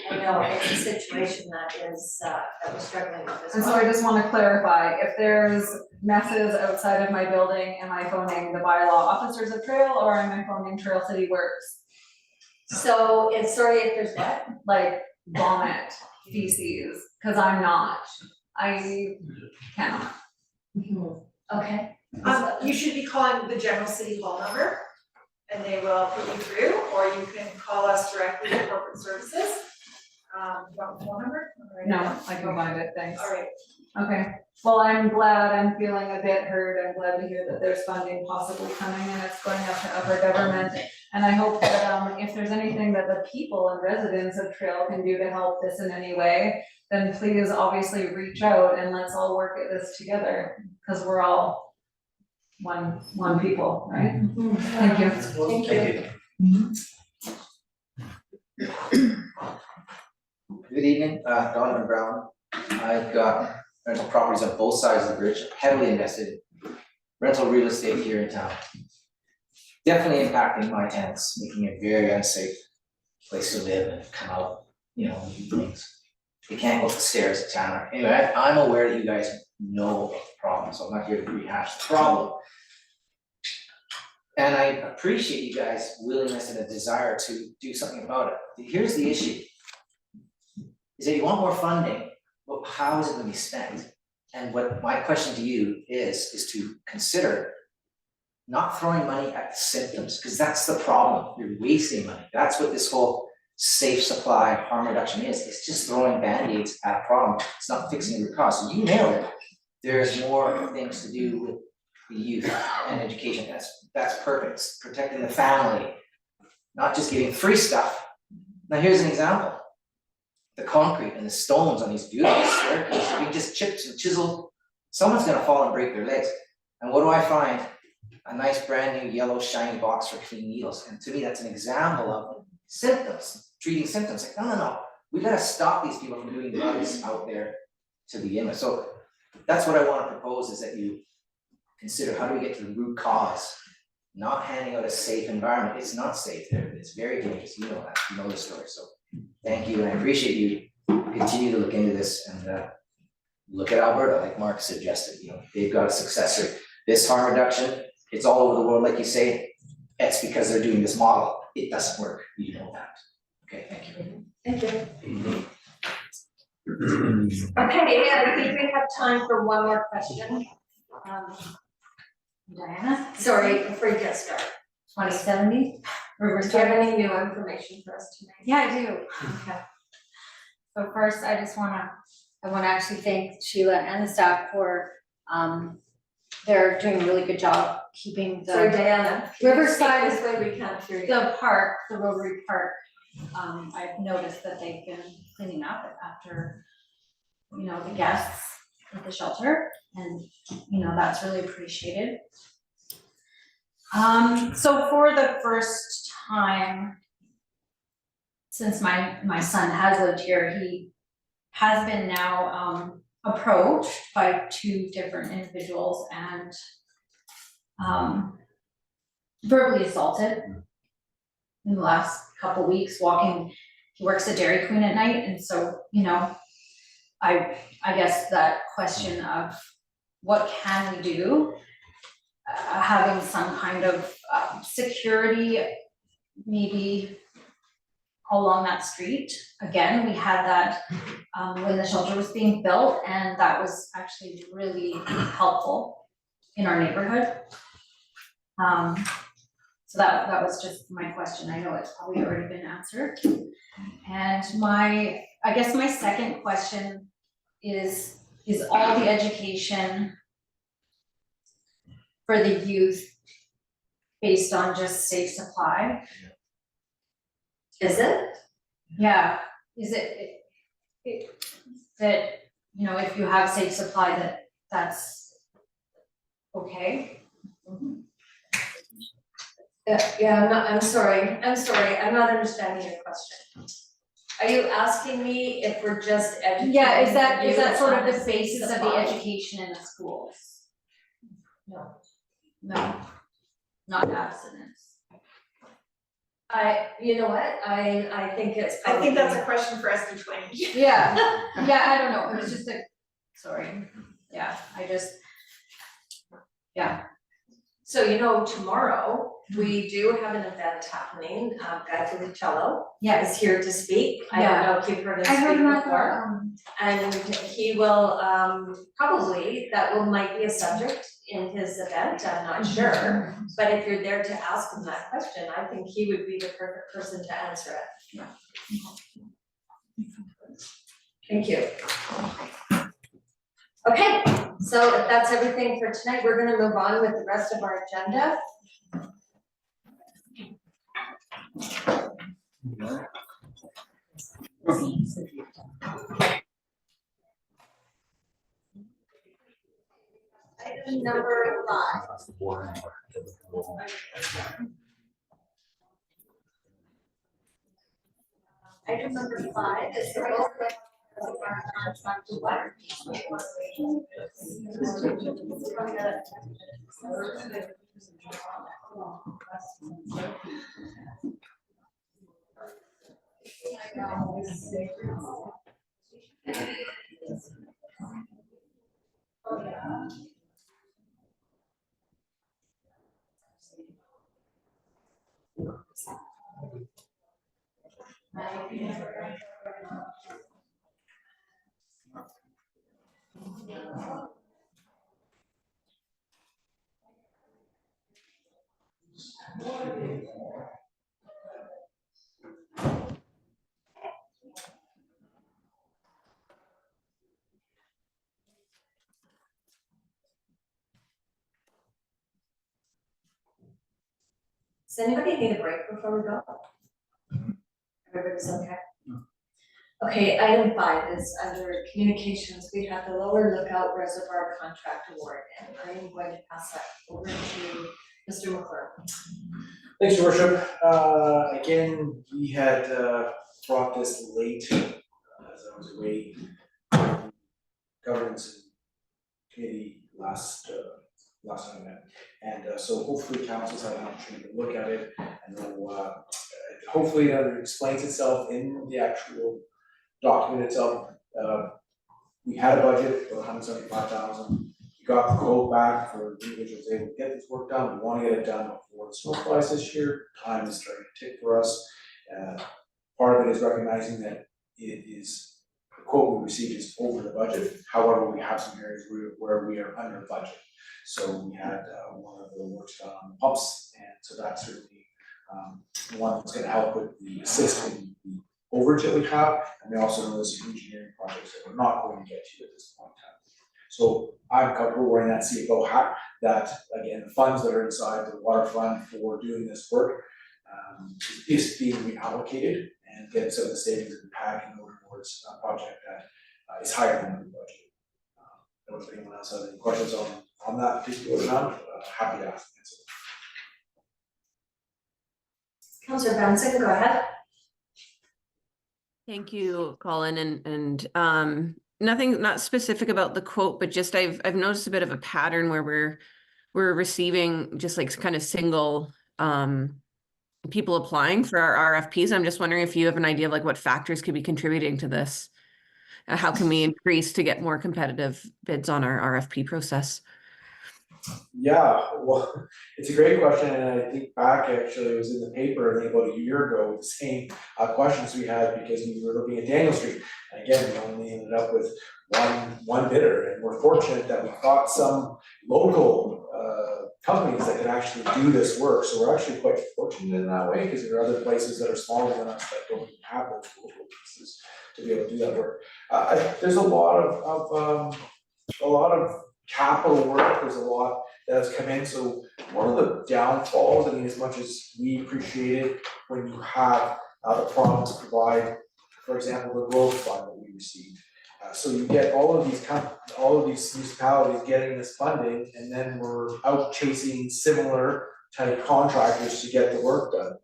I know it's a situation that we're struggling with as and so well. I just wanna clarify, if there's messes outside of my building, am I phoning the bylaw officers of trail or am I phoning Trail City Works? So if there's what? Like vomit, feces, cause I'm not, I cannot. Okay. You should be calling the general city hall number and they will put you through, or you can call us directly at corporate services. Do you want the phone number? No, I can find it, thanks. All right. Okay, well, I'm glad, I'm feeling a bit hurt, I'm glad to hear that there's funding possibly coming and it's going up to upper government. And I hope that if there's anything that the people and residents of Trail can do to help this in any way, then please obviously reach out and let's all work at this together, because we're all one people, right? Thank you. Thank you. Good evening, Donovan Brown. I've got rental properties on both sides of the bridge, heavily invested in rental real estate here in town. Definitely impacting my tenants, making it a very unsafe place to live and come out, you know, and do things. They can't go up the stairs at town. Anyway, I'm aware that you guys know the problem, so I'm not here to rehash the problem. And I appreciate you guys' willingness and a desire to do something about it. Here's the issue. Is that you want more funding, but how is it gonna be spent? And what my question to you is to consider not throwing money at the symptoms, because that's the problem. You're wasting money. That's what this whole safe supply harm reduction is. It's just throwing Band-Aids at a problem. It's not fixing the root cause. So you nailed it. There's more things to do with the youth and education. That's perfect. It's protecting the family, not just giving free stuff. Now here's an example. The concrete and the stones on these beautiful staircases are being just chipped and chiseled someone's gonna fall and break their legs. And what do I find? A nice brand new yellow shiny box for clean needles, and to me, that's an example of symptoms, treating symptoms, like, no, we gotta stop these people from doing drugs out there to begin with, so that's what I wanna propose, is that you consider, how do we get to the root cause? Not handing out a safe environment, it's not safe there, it's very dangerous, you know that, you know the story, so thank you, and I appreciate you continue to look into this and look at Alberta, like Mark suggested, you know, they've got a success rate. This harm reduction, it's all over the world, like you say, it's because they're doing this model, it doesn't work, you know that. Okay, thank you. Thank you. Okay, I think we have time for one more question. Diana, Sorry, before you get started. 2070, Do you have any new information for us tonight? Yeah, I do. Okay. So first, I wanna actually thank Sheila and the staff for, they're doing a really good job keeping Sorry, the Diana. Riverside This way we can't hear you. the park, the Rotary Park. I've noticed that they've been cleaning up after, you know, the guests at the shelter, and, you know, that's really appreciated. So for the first time since my son has lived here, he has been now, approached by 2 different individuals and, verbally assaulted in the last couple weeks, walking, he works at Dairy Queen at night, and so, you know, I guess that question of what can we do? Having some kind of security maybe along that street. Again, we had that when the shelter was being built, and that was actually really helpful in our neighborhood. So that was just my question. I know it's probably already been answered. And I guess my second question is all the education for the youth based on just safe supply? Is it? Yeah, is it that, you know, if you have safe supply, that's okay? Yeah, I'm sorry, I'm not understanding your question. Are you asking me if we're just educating? Yeah, is that youth sort of on the safe basis of the supply? education in the schools? No. No, not abstinence. You know what, I think it's I think that's a probably- question for SD 20. Yeah, I don't know, it was just sorry, yeah, So, you know, tomorrow, we do have an event happening, Guy Filicello Yes. is here to speak. I don't know if you've heard him I heard speak him at before. And he will, probably, might be a subject in his event, I'm not sure. But if you're there to ask him that question, I think he would be the perfect person to answer it. Thank you. Okay, so if that's everything for tonight, we're gonna move on with the rest of our agenda. Item number 5. Item number 5 is the vote of our contract to water. Does anybody need a break before we go? Everybody's okay? Okay, item 5 is under communications, we have the Lower Lookout Reservoir Contract Award, and I am going to pass that over to Mr. McClure. Thanks, Your Worship. Again, we had brought this late as I was away from governance and committee last time I met. And so hopefully council's had an opportunity to look at it and know, hopefully it explains itself in the actual document itself. We had a budget for $175,000. We got the quote back for individuals able to get this work done. We want to get it done before the snow flies this year. Time is starting to tick for us. Part of it is recognizing that it is, the quote we received is over the budget. However, we have some areas where we are under budget. So we had one of the works done on the pumps, and so that's certainly one that's gonna help with the assisting the overage that we have, and we also know there's some engineering projects that we're not going to get to at this point in time. So I'm comfortable wearing that CFO hat, that again, the funds that are inside the water fund for doing this work is being reallocated and getting some of the savings in the pack and going towards a project that is higher than the budget. I don't know if anyone else has any questions on that particular amount, happy to answer. Councillor Benson, go ahead. Thank you, Colin, and nothing, not specific about the quote, but just I've noticed a bit of a pattern where we're receiving just like kind of single people applying for our RFPs. I'm just wondering if you have an idea of like what factors could be contributing to this. How can we increase to get more competitive bids on our RFP process? Yeah, well, it's a great question, and I think back actually, it was in the paper, I think about a year ago, with the same questions we had because we were looking at Daniel Street. And again, we only ended up with one bidder, and we're fortunate that we got some local companies that could actually do this work. So we're actually quite fortunate in that way, because there are other places that are smaller than us that don't even have those local pieces to be able to do that work. There's a lot of capital work, there's a lot that has come in, so one of the downfalls, I mean, as much as we appreciate it, when you have the province provide, for example, the growth fund that we received. So you get all of these municipalities getting this funding, and then we're out chasing similar type contractors to get the work done.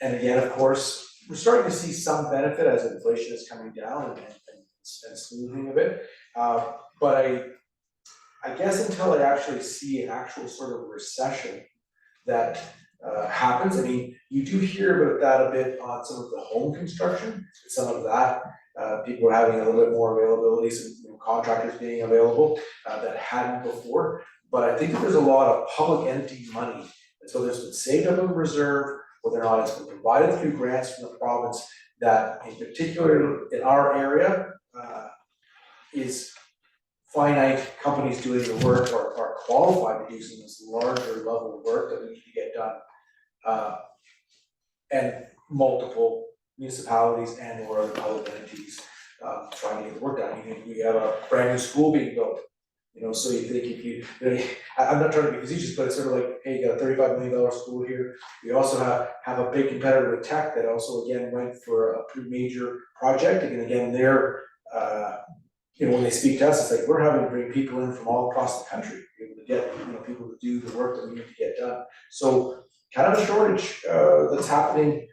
And again, of course, we're starting to see some benefit as inflation is coming down and smoothing a bit. But I guess until I actually see an actual sort of recession that happens, I mean, you do hear about that a bit on some of the home construction, some of that, people are having a little bit more availability, some contractors being available that hadn't before. But I think that there's a lot of public entity money, and so there's been saved up in reserve, whether or not it's been provided through grants from the province, that in particular in our area is finite companies doing the work or are qualified to do some of this larger level of work that we need to get done. And multiple municipalities and or other public entities trying to get the work done. I mean, we have a brand new school being built, so you think if I'm not trying to be facetious, but it's sort of like, hey, you got a $35 million school here. We also have a big competitor with Tech that also again went for a pretty major project, and again, they're when they speak to us, it's like we're having to bring people in from all across the country to be able to get people to do the work that we need to get done. So kind of a shortage that's happening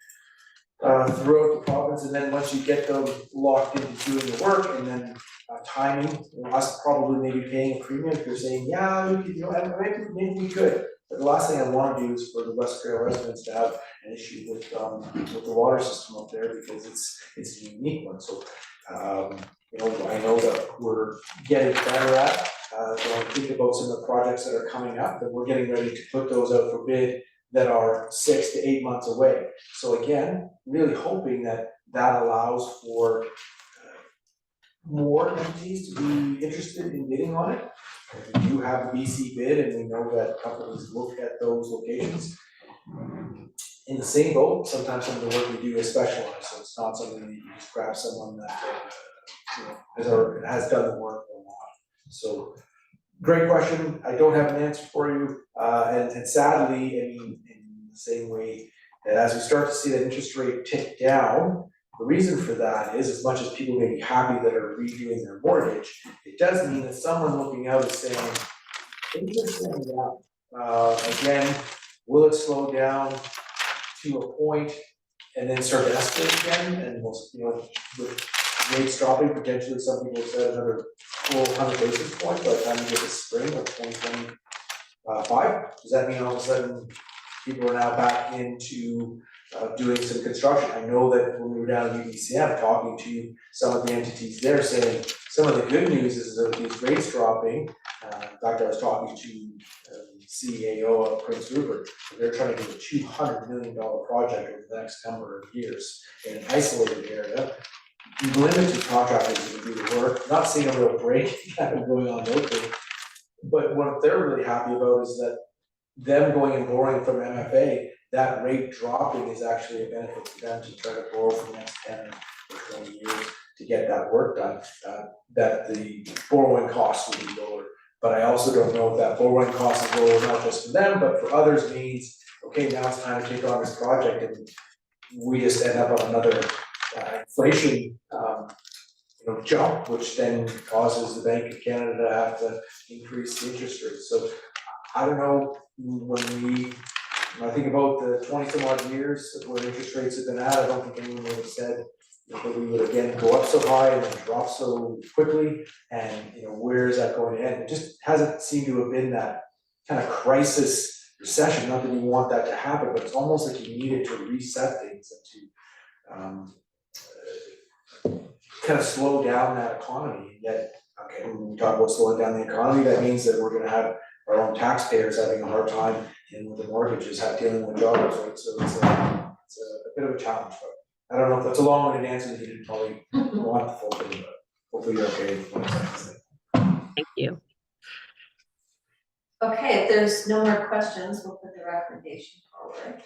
throughout the province, and then once you get them locked into doing the work, and then timing, us probably maybe paying a premium if you're saying, yeah, we could, maybe we could. But the last thing I want to do is for the West Trail residents to have an issue with the water system up there, because it's a unique one. So I know that we're getting better at when I think about some of the projects that are coming up, that we're getting ready to put those out for bid that are 6 to 8 months away. So again, really hoping that allows for more entities to be interested in bidding on it. We do have the BC bid, and we know that companies look at those locations. In the same boat, sometimes some of the work we do is specialized, so it's not something that you just grab someone that has done the work or not. So great question. I don't have an answer for you. And sadly, I mean, in the same way that as we start to see that interest rate tick down, The reason for that is, as much as people may be happy that are redoing their mortgage, it does mean that someone looking out is saying, interest going down. Again, will it slow down to a point and then start to escalate again? And we'll, with rates dropping, potentially some people said another 400 basis points by the time we get to spring of 2025. Does that mean all of a sudden people are now back into doing some construction? I know that when we were down at UBCM talking to some of the entities there, saying some of the good news is that with these rates dropping, in fact, I was talking to CEO of Prince Rupert, they're trying to do a $200 million project over the next number of years in an isolated area. Limited contractors to do the work, not seeing a real break going on locally. But what they're really happy about is that them going and borrowing from MFA, that rate dropping is actually a benefit to them to try to borrow for the next 10 or 20 years to get that work done, that the borrowing costs will be lower. But I also don't know if that borrowing cost is lower, not just for them, but for others means, okay, now it's time to take on this project and we just end up on another inflation jump, which then causes the Bank of Canada to have to increase the interest rates. So I don't know, when I think about the 20 some odd years of where interest rates have been at, I don't think anyone would have said that we would again go up so high and then drop so quickly, and where is that going to end? It just hasn't seemed to have been that kind of crisis recession. Not that you want that to happen, but it's almost like you needed to reset things and to kind of slow down that economy. Yet, okay, when we talk about slowing down the economy, that means that we're gonna have our own taxpayers having a hard time and with the mortgages, dealing with jobbers, right? So it's a bit of a challenge, but I don't know if that's a long-winded answer that you didn't probably want the full thing, but hopefully you're okay with what I'm saying. Thank you. Okay, if there's no more questions, we'll put the recommendation forward.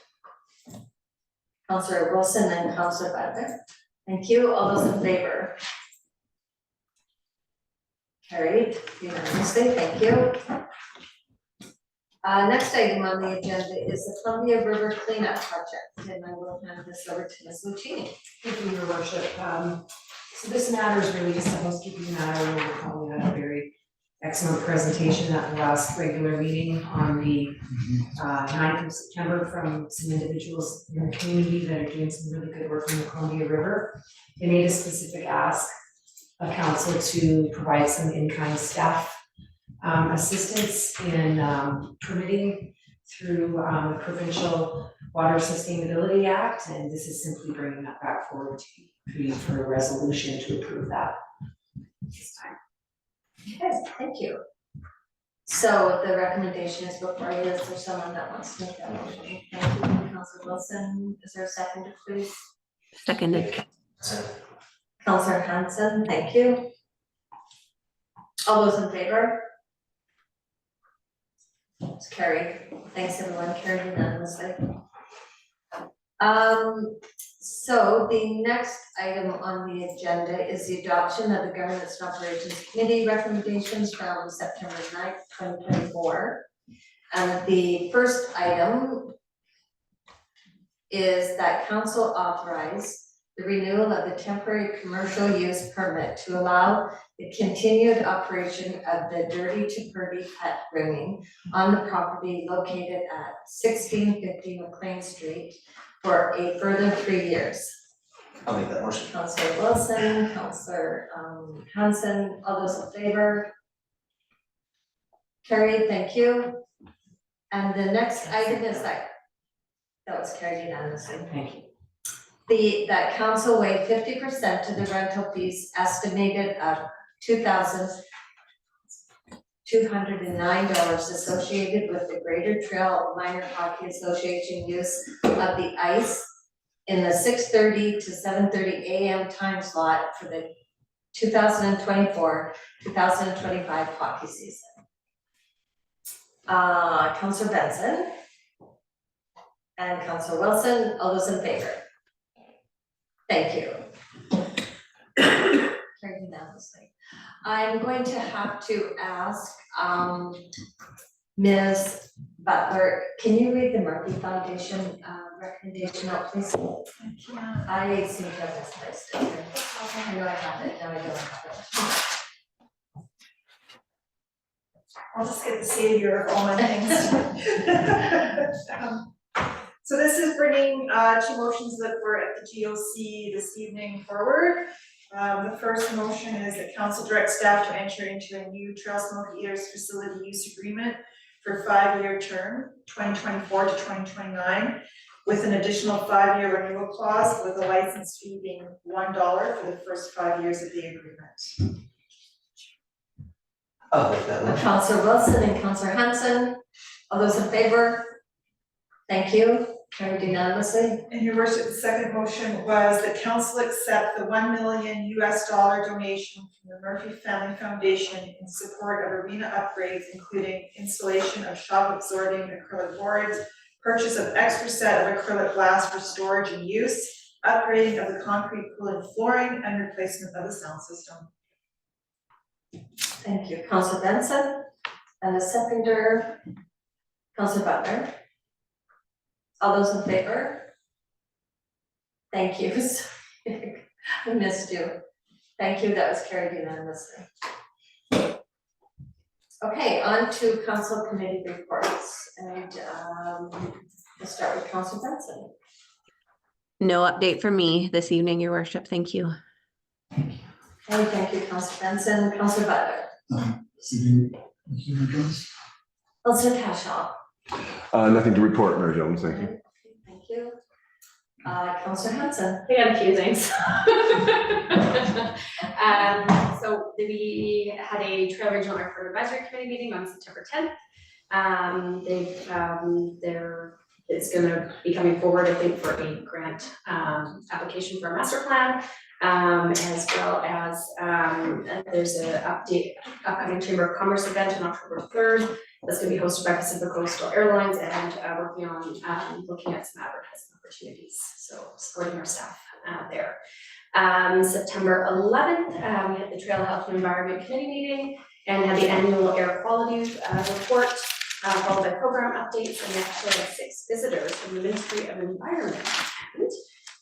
Councillor Wilson and Councillor Butler. Thank you. All those in favor? Carried unanimously. Thank you. Next item on the agenda is the Columbia River Cleanup Project, and I will hand this over to Ms. Lucchini. Thank you, Your Worship. So this matter is really just a housekeeping matter. We're calling it a very excellent presentation at the last regular meeting on the 9th of September from some individuals in the community that are doing some really good work in the Columbia River. They made a specific ask of council to provide some in-kind staff assistance in permitting through the Provincial Water Sustainability Act, and this is simply bringing that back forward to you for a resolution to approve that this time. Okay, thank you. So the recommendation is before you. Is there someone that wants to make that motion? Thank you, Councillor Wilson. Is there a second, please? Seconded. Councillor Hanson, thank you. All those in favor? It's carried. Thanks, everyone. Carried unanimously. So the next item on the agenda is the adoption of the Governance and Operations Committee recommendations from September 9th, 2024. And the first item is that council authorize the renewal of the temporary commercial use permit to allow the continued operation of the Dirty to Purdy pet grooming on the property located at 1650 McLean Street for a further 3 years. I'll make that motion. Councillor Wilson, Councillor Hanson, all those in favor? Carried, thank you. And the next item is that was carried unanimously. Thank you. That council waive 50% of the rental fees estimated of $2,209 associated with the Greater Trail Minor Hockey Association use of the ice in the 6:30 to 7:30 a.m. time slot for the 2024-2025 hockey season. Councillor Benson and Councillor Wilson, all those in favor? Thank you. Carried unanimously. I'm going to have to ask Ms. Butler, can you read the Murphy Foundation recommendation out, please? I seem to have misplaced it. I know I have it, now I don't have it. I'll just get the savior of all my things. So this is bringing two motions that were at the GOC this evening forward. The first motion is that council direct staff to enter into a new Trail Smoke Eaters facility use agreement for a 5-year term, 2024 to 2029, with an additional 5-year renewal clause with a license fee being $1 for the first 5 years of the agreement. Councillor Wilson and Councillor Hanson, all those in favor? Thank you, carried unanimously. And your worship, the second motion was that council accept the $1 million donation from the Murphy Family Foundation in support of arena upgrades, including installation of shock absorbing acrylic boards, purchase of extra set of acrylic glass for storage and use, upgrading of the concrete cooling flooring, and replacement of the sound system. Thank you, Councillor Benson, and the seconder, Councillor Butler. All those in favor? Thank you. I missed you. Thank you, that was carried unanimously. Okay, on to council committee reports, and we'll start with Councillor Benson. No update for me this evening, your worship. Thank you. Okay, thank you, Councillor Benson. Councillor Butler. Councillor Cashel. Nothing to report, Mayor Jones, thank you. Thank you. Councillor Hanson. I got a few things. So we had a Trail Regional Airport Advisory Committee meeting on September 10th. It's gonna be coming forward, I think, for a grant application for a master plan, as well as there's an upcoming Chamber of Commerce event on October 3rd. That's gonna be hosted by Pacific Coastal Airlines, and working on looking at some advertising opportunities, so supporting our staff there. September 11th, we had the Trail Health and Environment Committee meeting and had the annual air quality report, followed by program updates, and we actually had 6 visitors from the Ministry of Environment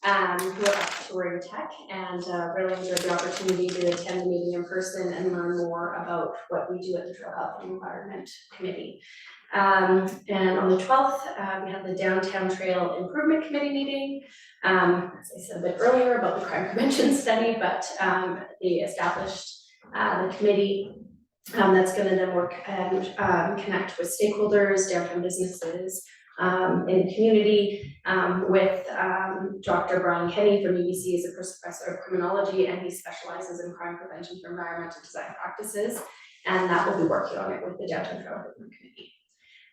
who are up touring tech, and really enjoyed the opportunity to attend the meeting in person and learn more about what we do at the Trail Health and Environment Committee. And on the 12th, we had the Downtown Trail Improvement Committee meeting. As I said a bit earlier about the crime prevention study, but they established the committee that's gonna then work and connect with stakeholders, downtown businesses, in the community, with Dr. Brian Kenny from UBC as a professor of criminology, and he specializes in crime prevention for environmental design practices, and that will be working on it with the Downtown Trail Improvement Committee.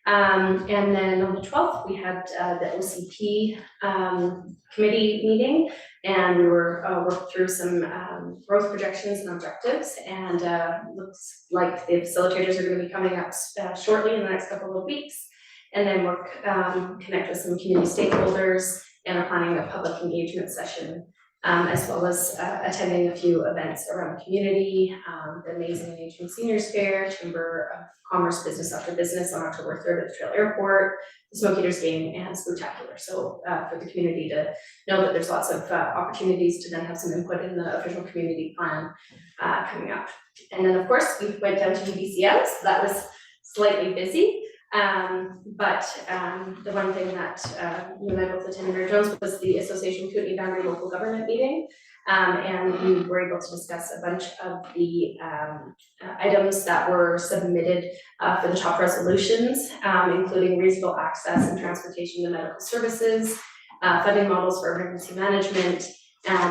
And then on the 12th, we had the OCP committee meeting, and we were worked through some growth projections and objectives, and looks like the facilitators are going to be coming up shortly in the next couple of weeks, and then work connect with some community stakeholders, and are planning a public engagement session, as well as attending a few events around the community, the Amazing and Aging Seniors Fair, Chamber of Commerce Business After Business on October 3rd at the Trail Airport, the Smoke Eaters Game, and Spooktacular. So for the community to know that there's lots of opportunities to then have some input in the official community plan coming up. And then, of course, we went down to UBCM, so that was slightly busy. But the one thing that you and I both attended, Mayor Jones, was the Association Kootenai Boundary Local Government meeting. And we were able to discuss a bunch of the items that were submitted for the top resolutions, including reasonable access and transportation to medical services, funding models for emergency management,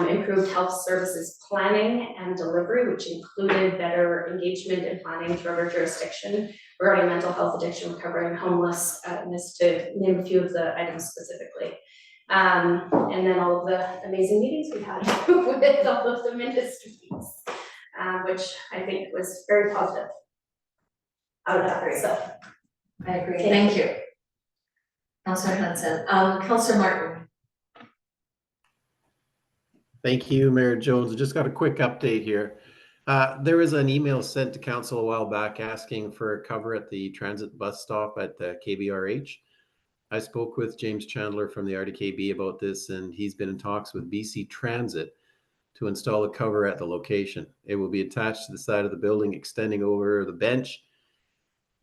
improved health services planning and delivery, which included better engagement and planning throughout our jurisdiction regarding mental health, addiction, recovery, and homelessness, to name a few of the items specifically. And then all of the amazing meetings we had with all of the ministries, which I think was very positive out of that, so. I agree, thank you. Councillor Hanson, Councillor Martin. Thank you, Mayor Jones. Just got a quick update here. There was an email sent to council a while back asking for cover at the transit bus stop at the KBRH. I spoke with James Chandler from the RDKB about this, and he's been in talks with BC Transit to install a cover at the location. It will be attached to the side of the building, extending over the bench.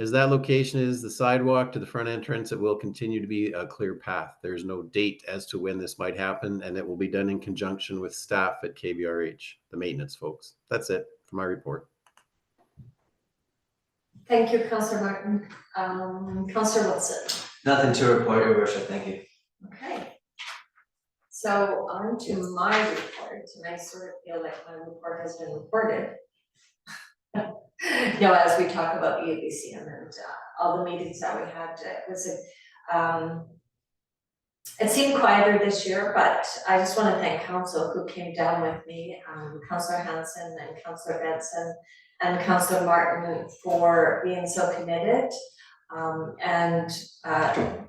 As that location is the sidewalk to the front entrance, it will continue to be a clear path. There's no date as to when this might happen, and it will be done in conjunction with staff at KBRH, the maintenance folks. That's it for my report. Thank you, Councillor Martin. Councillor Wilson. Nothing to report, Your Worship, thank you. Okay. So on to my report, and I sort of feel like my report has been reported. You know, as we talk about the ABCM and all the meetings that we had, it seemed quieter this year, but I just want to thank council who came down with me, Councillor Hanson and Councillor Benson and Councillor Martin for being so committed and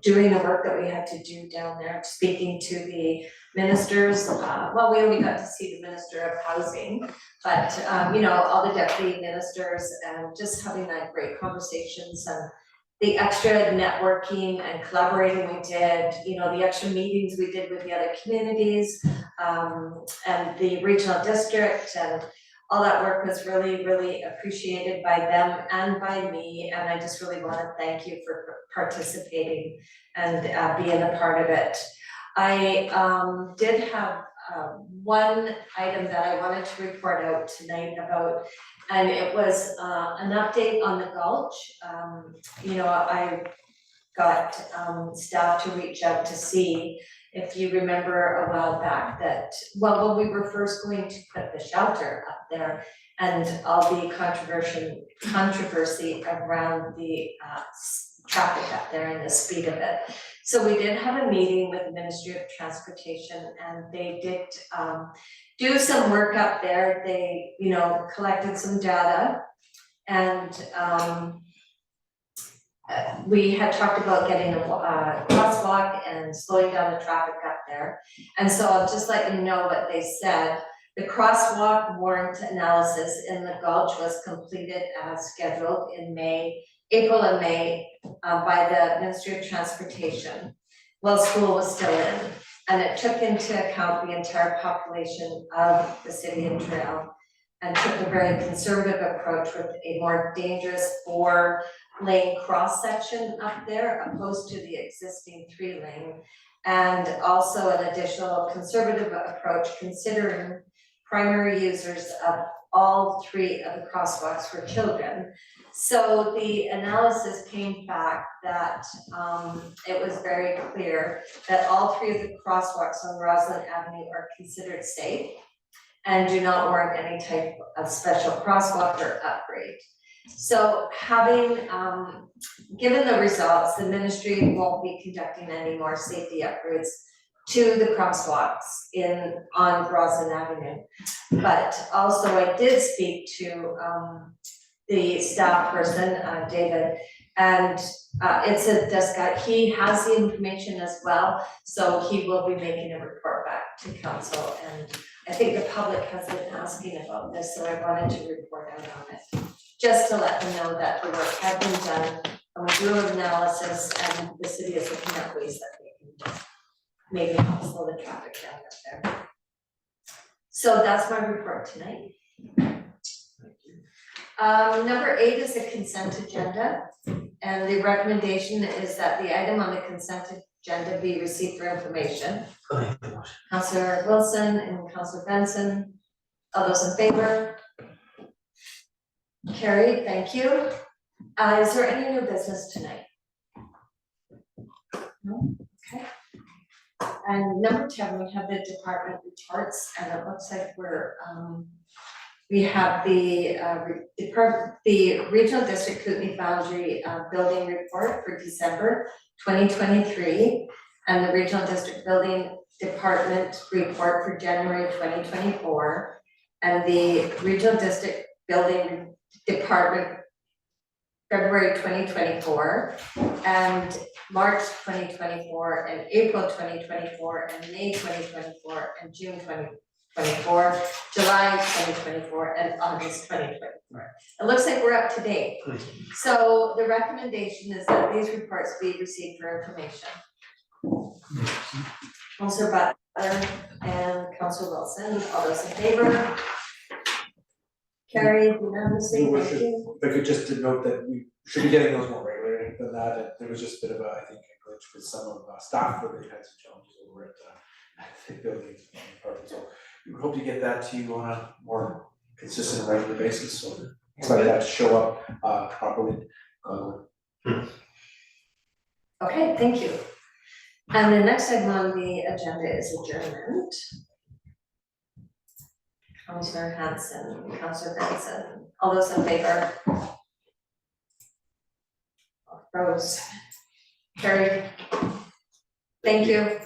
doing the work that we had to do down there, speaking to the ministers. Well, we only got to see the Minister of Housing, but you know, all the deputy ministers and just having that great conversations and the extra networking and collaborating we did, you know, the extra meetings we did with the other communities and the regional district, and all that work was really, really appreciated by them and by me, and I just really want to thank you for participating and being a part of it. I did have one item that I wanted to report out tonight about, and it was an update on the Gulch. You know, I got staff to reach out to see if you remember a while back that, well, when we were first going to put the shelter up there and all the controversy around the traffic up there and the speed of it. So we did have a meeting with the Ministry of Transportation, and they did do some work up there. They, you know, collected some data, and we had talked about getting a crosswalk and slowing down the traffic up there. And so I'll just let you know what they said. The crosswalk warrant analysis in the Gulch was completed as scheduled in April and May by the Ministry of Transportation while school was still in. And it took into account the entire population of the city and Trail and took a very conservative approach with a more dangerous 4-lane cross section up there opposed to the existing 3-lane. And also an additional conservative approach considering primary users of all 3 of the crosswalks for children. So the analysis came back that it was very clear that all 3 of the crosswalks on Roslyn Avenue are considered safe and do not warrant any type of special crosswalk or upgrade. So having given the results, the ministry won't be conducting any more safety upgrades to the crosswalks on Roslyn Avenue. But also I did speak to the staff person, David, and it's a desk guy. He has the information as well, so he will be making a report back to council. And I think the public has been asking about this, so I wanted to report out on it. Just to let them know that the work had been done, and we do an analysis, and the city is looking at ways that they can maybe help slow the traffic down up there. So that's my report tonight. Number 8 is the consent agenda, and the recommendation is that the item on the consent agenda be received for information. Councillor Wilson and Councillor Benson, all those in favor? Carried, thank you. Is there any new business tonight? No, okay. And number 10, we have the department reports, and it looks like we have the Regional District Kootenai Boundary Building Report for December 2023, and the Regional District Building Department Report for January 2024, and the Regional District Building Department February 2024, and March 2024, and April 2024, and May 2024, and June 2024, July 2024, and August 2024. It looks like we're up to date. So the recommendation is that these reports be received for information. Counselor Butler and Counselor Wilson, all those in favor? Carried unanimously, Your thank worship, you. if I could just denote that we should be getting those more regularly than that, and there was just a bit of a, I think, a glitch with some of staff where they had some challenges over at the building department, so we would hope to get that to you on a more consistent, regular basis, so expect that to show up properly. Okay, thank you. And the next item on the agenda is adjournment. Counselor Hanson, Counselor Benson, all those in favor? Opposed? Carried. Thank you.